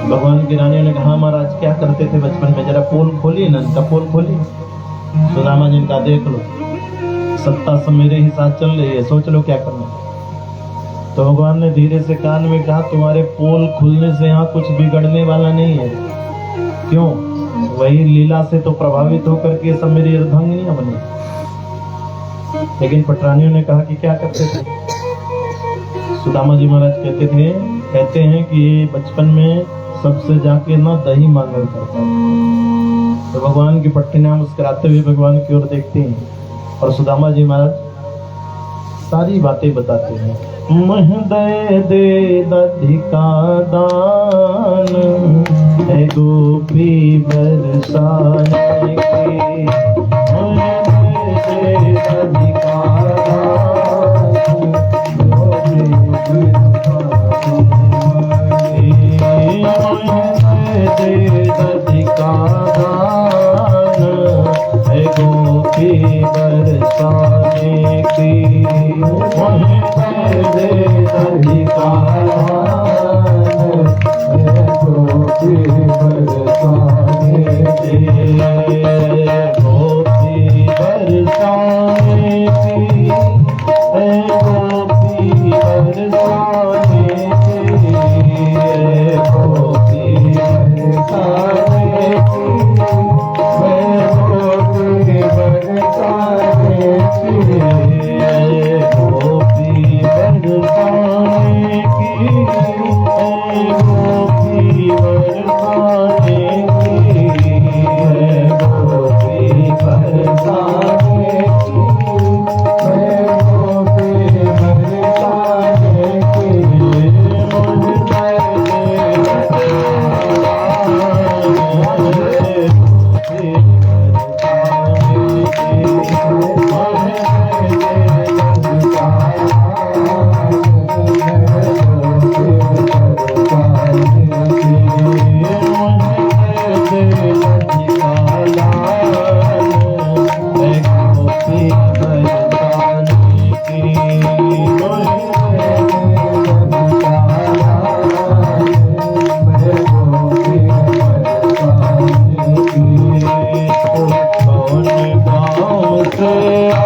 भगवान की रानियों ने कहा महाराज क्या करते थे बचपन में, जरा पोल खोलिए ना, इनका पोल खोलिए। सुदामा जी ने कहा देख लो सत्ता सब मेरे ही साथ चल रही है, सोच लो क्या करना है। तो भगवान ने धीरे से कान में कहा तुम्हारे पोल खुलने से यहाँ कुछ बिगड़ने वाला नहीं है। क्यों? वही लीला से तो प्रभावित होकर के सब मेरी अर्धांगिनियां बनी। लेकिन पटरानियों ने कहा कि क्या करते थे? सुदामा जी महाराज कहते हैं कि ये बचपन में सबसे जाके ना दही मांगल करता है। तो भगवान की पट्टियां मुस्कुराते हुए भगवान की ओर देखते हैं और सुदामा जी महाराज सारी बातें बताते हैं। महदय दे दधि का दान है गोपी बरसाने के। महदय दे दधि का दान गोपी बरसाने के। महदय दे दधि का दान है गोपी बरसाने की। दे दधि का दान गोपी बरसाने की। गोपी बरसाने की, गोपी बरसाने की, गोपी बरसाने की, गोपी बरसाने की। गोपी बरसाने की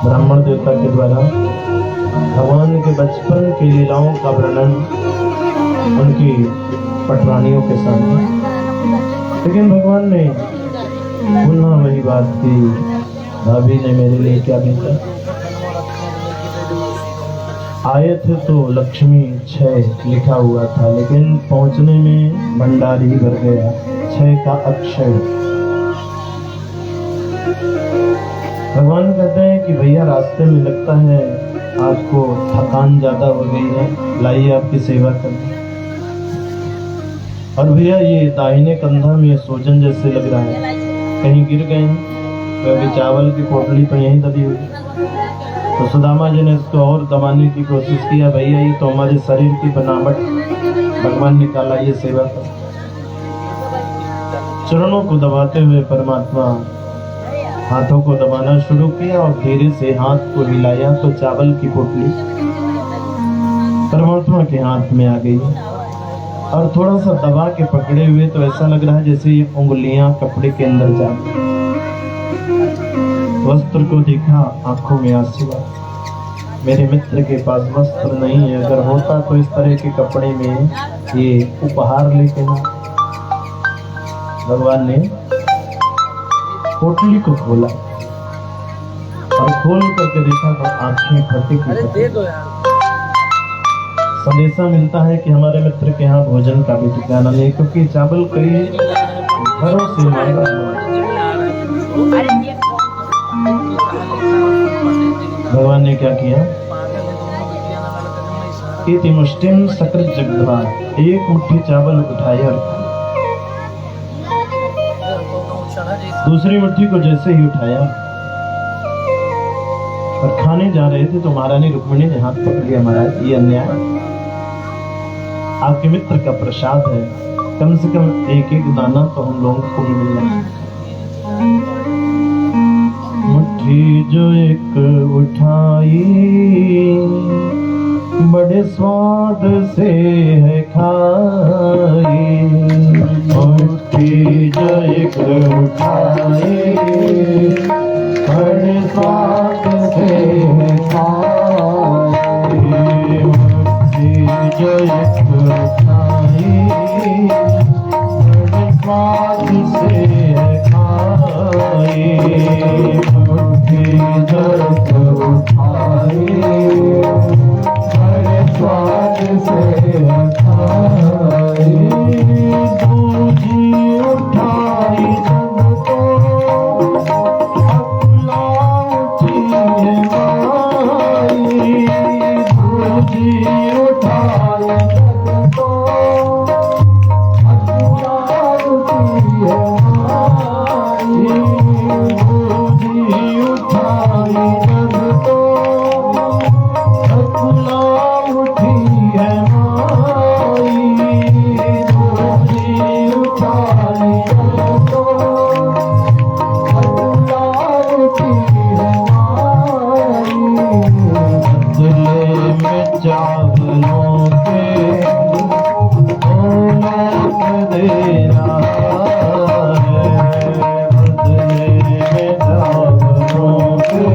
ब्राह्मण देवता के द्वारा भगवान के बचपन की लीलाओं का वर्णन उनकी पटरानियों के सामने, लेकिन भगवान ने पुनः वही बात की, भाभी ने मेरे लिए क्या भेजा। आए थे तो लक्ष्मी 6 लिखा हुआ था, लेकिन पहुंचने में भंडार ही भर गया, 6 का अक्षय। भगवान कहते हैं कि भैया रास्ते में लगता है आपको थकान ज्यादा हो गई है, लाइए आपकी सेवा करने। और भैया ये दाहिने कंधा में सोजन जैसे लग रहा है, कहीं गिर गए तो अभी चावल की पोटली तो यहीं दबी हुई। तो सुदामा जी ने इसको और दबाने की कोशिश किया, भैया ये तो हमारे शरीर की बनावट, भगवान निकाला, ये सेवा कर। चरणों को दबाते हुए परमात्मा हाथों को दबाना शुरू किया और धीरे से हाथ को हिलाया तो चावल की पोटली परमात्मा के हाथ में आ गई। और थोड़ा सा दबा के पकड़े हुए तो ऐसा लग रहा है जैसे ये उंगलियां कपड़े के अंदर जा गई। वस्त्र को देखा, आंखों में आंसू आ। मेरे मित्र के पास वस्त्र नहीं है, अगर होता तो इस तरह के कपड़े में ये उपहार लेके ना। भगवान ने पोटली को खोला और खोल करके देखा तो आंखें फटी की फटी, संदेशा मिलता है कि हमारे मित्र के यहाँ भोजन का भी ठिकाना नहीं, क्योंकि चावल कई घरों से मांगा हुआ है। भगवान ने क्या किया? इति मुष्टिम सकृत जगद्वा, एक मुट्ठी चावल उठाया और दूसरी मुट्ठी को जैसे ही उठाया और खाने जा रहे थे तो महारानी रुक्मिणी ने हाथ पकड़ लिया, महाराज ये अन्याय, आपके मित्र का प्रसाद है, कम से कम एक एक दाना तो हम लोगों को भी मिलना। मुट्ठी जो एक उठाई बड़े स्वाद से है खाई, मुट्ठी जो एक उठाई बड़े स्वाद से है खाई, मुट्ठी जो एक उठाई बड़े स्वाद से है खाई, मुट्ठी जो एक उठाई स्वाद से खाई, दूजी उठाई जब तो अकुला उठी है माई, दूजी उठाई जब तो अकुला उठी है माई, दूजी उठाई जब तो अकुला चावलों के दे रहा है, बदले में चावलों के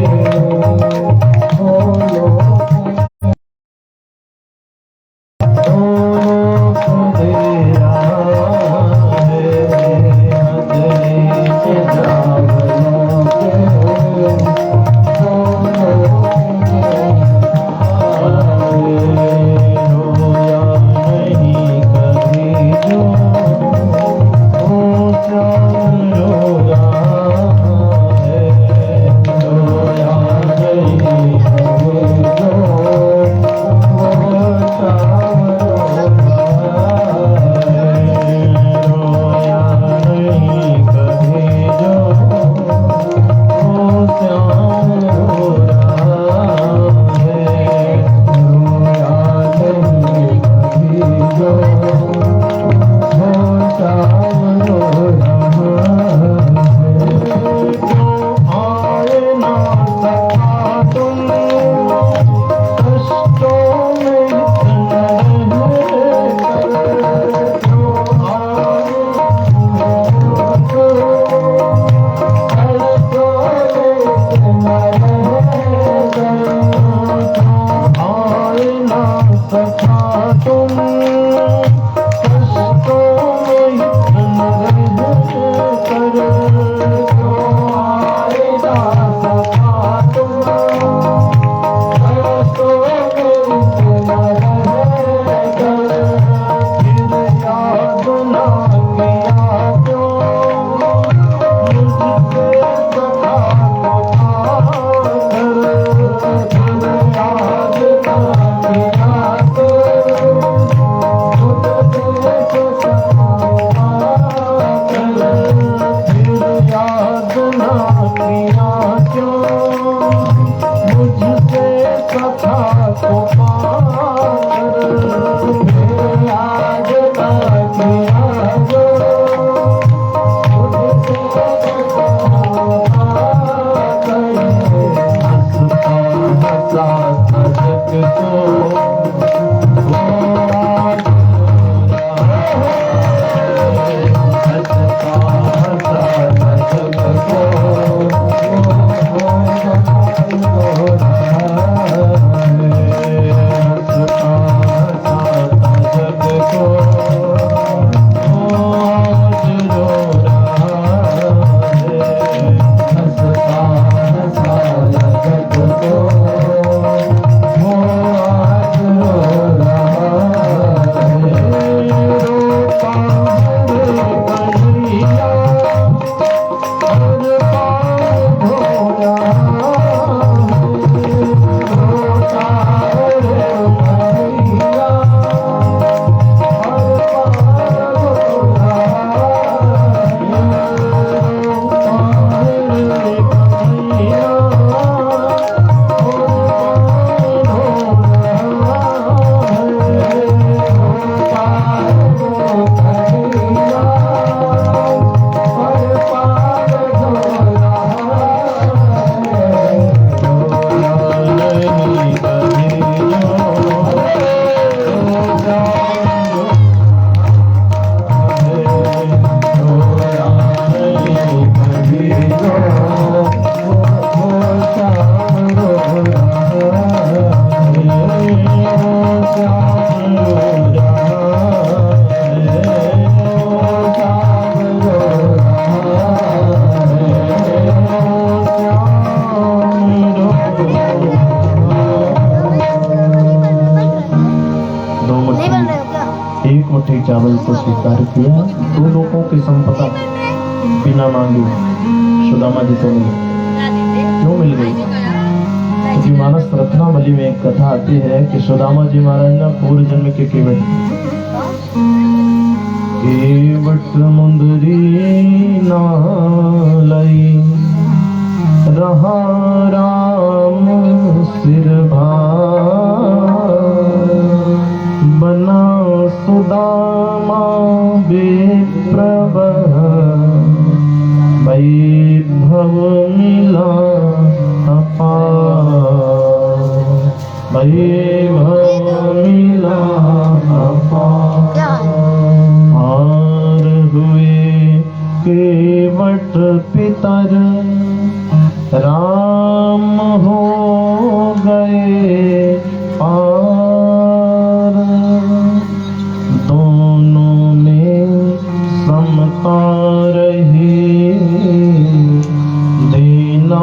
चावल को स्वीकार किया। 2 लोगों की संपदा बिना मांगे सुदामा जी को मिली। क्यों मिल गई? क्योंकि मानस रत्नावली में एक कथा आती है कि सुदामा जी महाराज ना पूर्व जन्म के केवट मुंदरी नालई रहा राम सिर बना सुदामा विप्रवह वैभव मिला अपार वैभव मिला अपार हार हुए केवट पितर राम हो गए पार दोनों में समता रही देना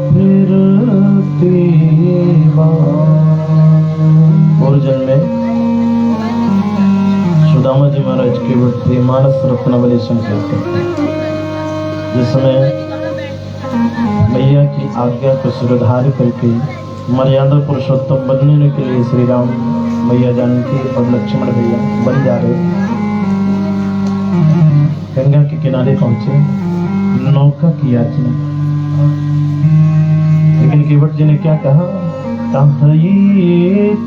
फिरती और जन्म में सुदामा जी महाराज के बढ़ते मानस रत्नावली संकेत जिसमें मैया की आज्ञा को सिरधार करके मर्यादा पुरुषोत्तम बनने के लिए श्री राम मैया जानकी और लक्ष्मण भैया बन जा रहे। गंगा के किनारे पहुंचे, नौका की याचना। लेकिन केवट जी ने क्या कहा? कही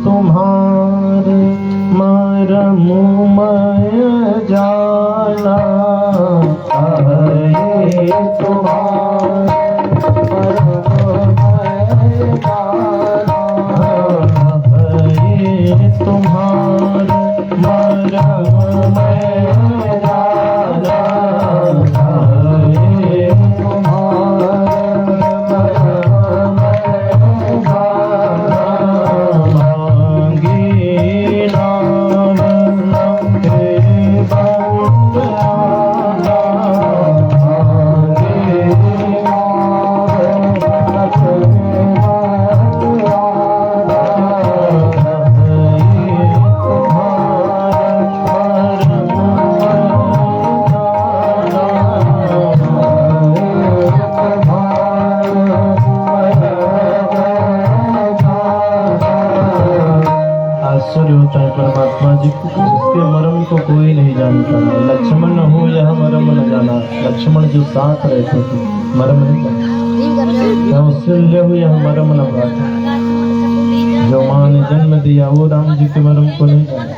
तुम्हार मरम मैं जाना, कही तुम्हार तुम्हार मरम मैं जाना, परमात्मा जी जिसके मरम को कोई नहीं जानता। लक्ष्मण न हो यह मरम न जाना। लक्ष्मण जो साथ रहते थे मरम नहीं जाना। कौशल्य हो यह मरम न भाता। जो माँ ने जन्म दिया वो राम जी के मरम को नहीं जाना।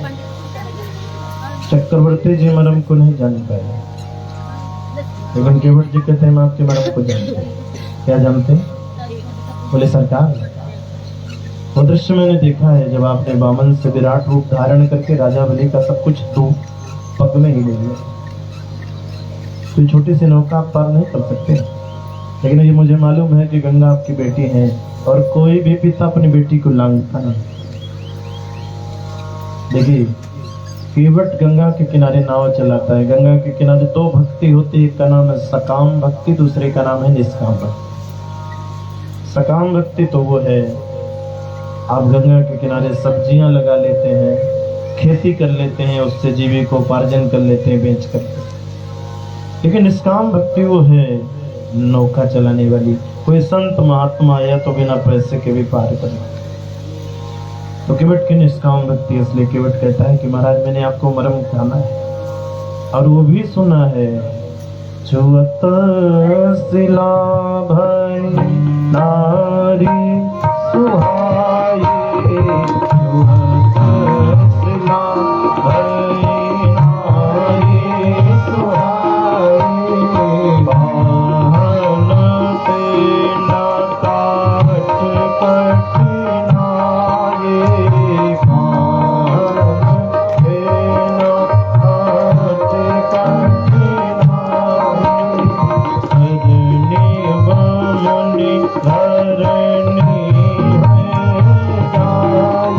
चक्रवर्ती जी मरम को नहीं जान पाए, लेकिन केवट जी कहते हैं हम आपके मरम को जानते हैं। क्या जानते हैं? बोले सरकार वो दृश्य मैंने देखा है जब आपने वामन से विराट रूप धारण करके राजा बलि का सब कुछ तो पग में ही ले लिया। कोई छोटी सी नौका आप पार नहीं कर सकते, लेकिन ये मुझे मालूम है कि गंगा आपकी बेटी है और कोई भी पिता अपनी बेटी को लांघता नहीं। देखिए केवट गंगा के किनारे नाव चलाता है। गंगा के किनारे 2 भक्ति होती है, एक का नाम है सकाम भक्ति, दूसरे का नाम है निष्काम भक्ति। सकाम भक्ति तो वो है आप गंगा के किनारे सब्जियां लगा लेते हैं, खेती कर लेते हैं, उससे जीविकोपार्जन कर लेते हैं बेच कर। लेकिन निष्काम भक्ति वो है नौका चलाने वाली। कोई संत महात्मा आया तो बिना पैसे के भी पार करना। तो केवट की निष्काम भक्ति, इसलिए केवट कहता है कि महाराज मैंने आपको मरम खाना है और वो भी सुना है। छुअत सिला भई नारी सुहाई, छुअत सिला भई नारी सुहाई, बाहन पे न काट कठिनाई, बाहन पे न काट कठिनाई, धरनी बमनी धरनी है जाई,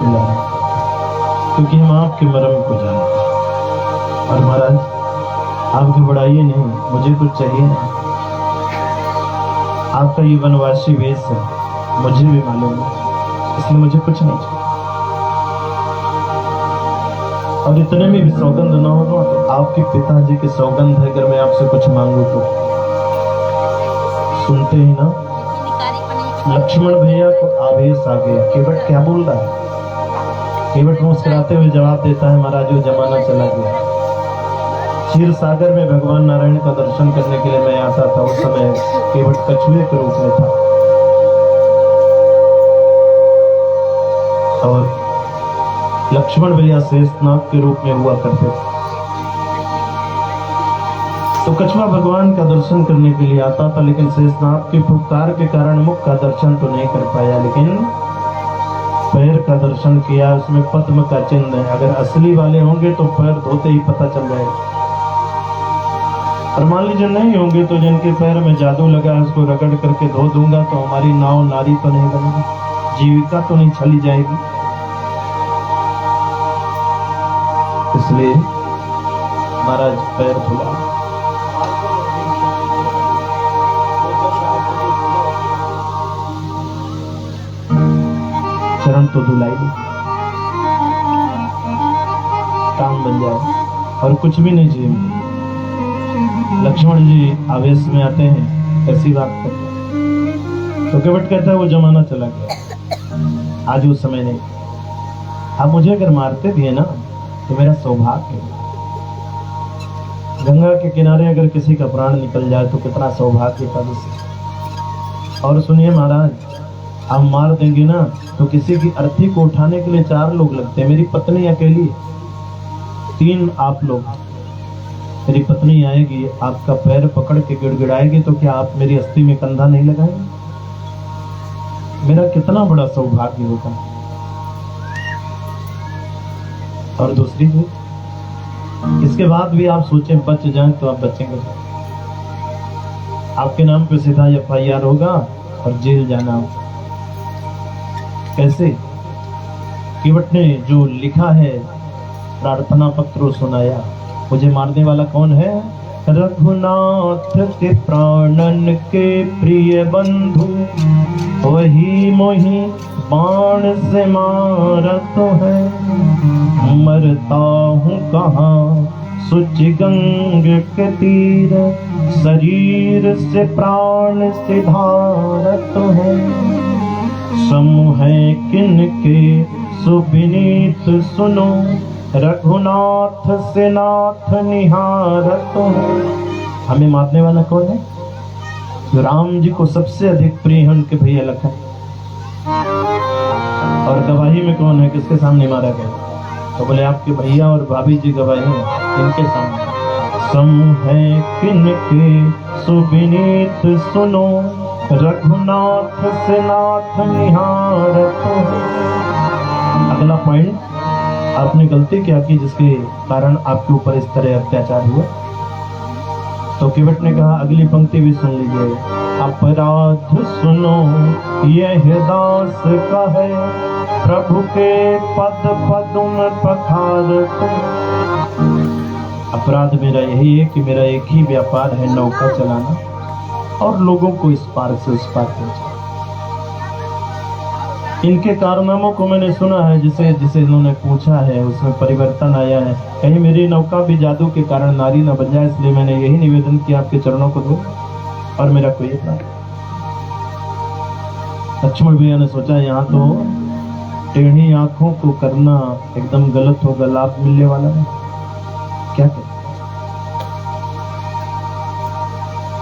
पिलाना, क्योंकि हम आपके मरम को जानते हैं। और महाराज आपकी बढ़ाइए नहीं, मुझे कुछ चाहिए नहीं। आपका ये वनवासी वेश है, मुझे भी मालूम है, इसलिए मुझे कुछ नहीं चाहिए। और इतने में भी सौगंध ना हो तो आपके पिताजी की सौगंध है, अगर मैं आपसे कुछ मांगू तो सुनते ही ना लक्ष्मण भैया को आवेश आ गया। केवट क्या बोल रहा है? केवट मुस्कुराते हुए जवाब देता है, महाराज वो जमाना चला गया। क्षीर सागर में भगवान नारायण का दर्शन करने के लिए मैं आता था, उस समय केवट कछुए के रूप में था और लक्ष्मण भैया शेषनाग के रूप में हुआ करते थे। तो कछुआ भगवान का दर्शन करने के लिए आता था, लेकिन शेषनाग के फुफकार के कारण मुख का दर्शन तो नहीं कर पाया, लेकिन पैर का दर्शन किया। उसमें पद्म का चिन्ह है, अगर असली वाले होंगे तो पैर धोते ही पता चल जाएगा, और मान लीजिए नहीं होंगे तो जिनके पैर में जादू लगा है उसको रगड़ करके धो दूंगा तो हमारी नाव नारी तो नहीं बनेगी, जीविका तो नहीं चली जाएगी। इसलिए महाराज पैर धुला। चरण तो धुलाई दी, काम बन जाए और कुछ भी नहीं चाहिए। लक्ष्मण जी आवेश में आते हैं, ऐसी बात करते हैं तो केवट कहता है वो जमाना चला गया, आज वो समय नहीं। आप मुझे अगर मारते भी है ना तो मेरा सौभाग्य है। गंगा के किनारे अगर किसी का प्राण निकल जाए तो कितना सौभाग्य का विषय। और सुनिए महाराज, आप मार देंगे ना तो किसी की अर्थी को उठाने के लिए 4 लोग लगते हैं। मेरी पत्नी अकेली, 3 आप लोग। मेरी पत्नी आएगी, आपका पैर पकड़ के गिड़गिड़ाएगी तो क्या आप मेरी अस्थि में कंधा नहीं लगाएंगे? मेरा कितना बड़ा सौभाग्य होगा। और दूसरी चीज, इसके बाद भी आप सोचें बच जाएं तो आप बचेंगे। आपके नाम पे सीधा FIR होगा और जेल जाना होगा। कैसे? केवट ने जो लिखा है प्रार्थना पत्र सुनाया। मुझे मारने वाला कौन है? रघुनाथ के प्राणन के प्रिय बंधु, वही मोहि बाण से मारत है। मरता हूँ कहाँ सुचि गंग के तीर, शरीर से प्राण से धारत है। समूह किनके सुविनीत सुनो, रघुनाथ से नाथ निहारत है। हमें मारने वाला कौन है? जो राम जी को सबसे अधिक प्रिय है उनके भैया लखन। और गवाही में कौन है? किसके सामने मारा गया? तो बोले आपके भैया और भाभी जी गवाही हैं, इनके सामने। समूह किनके सुविनीत सुनो, रघुनाथ से नाथ निहारत है। अगला पॉइंट, आपने गलती क्या की जिसके कारण आपके ऊपर इस तरह अत्याचार हुआ? तो केवट ने कहा, अगली पंक्ति भी सुन लीजिए। अपराध सुनो यह दास का है, प्रभु के पद पदुम पखारत। अपराध मेरा यही है कि मेरा एक ही व्यापार है, नौका चलाना और लोगों को इस पार से उस पार पहुंचाना। इनके कारनामों को मैंने सुना है, जिसे जिसे इन्होंने पूछा है उसमें परिवर्तन आया है। कहीं मेरी नौका भी जादू के कारण नारी न बन जाए, इसलिए मैंने यही निवेदन किया आपके चरणों को दो और मेरा कोई अपराध। लक्ष्मण भैया ने सोचा यहाँ तो टेढ़ी आंखों को करना एकदम गलत होगा, लाभ मिलने वाला है, क्या करें?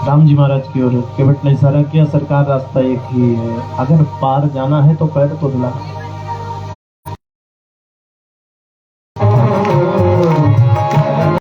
राम जी महाराज की ओर केवट ने इशारा किया, सरकार रास्ता एक ही है, अगर पार जाना है तो पैर तो धुला।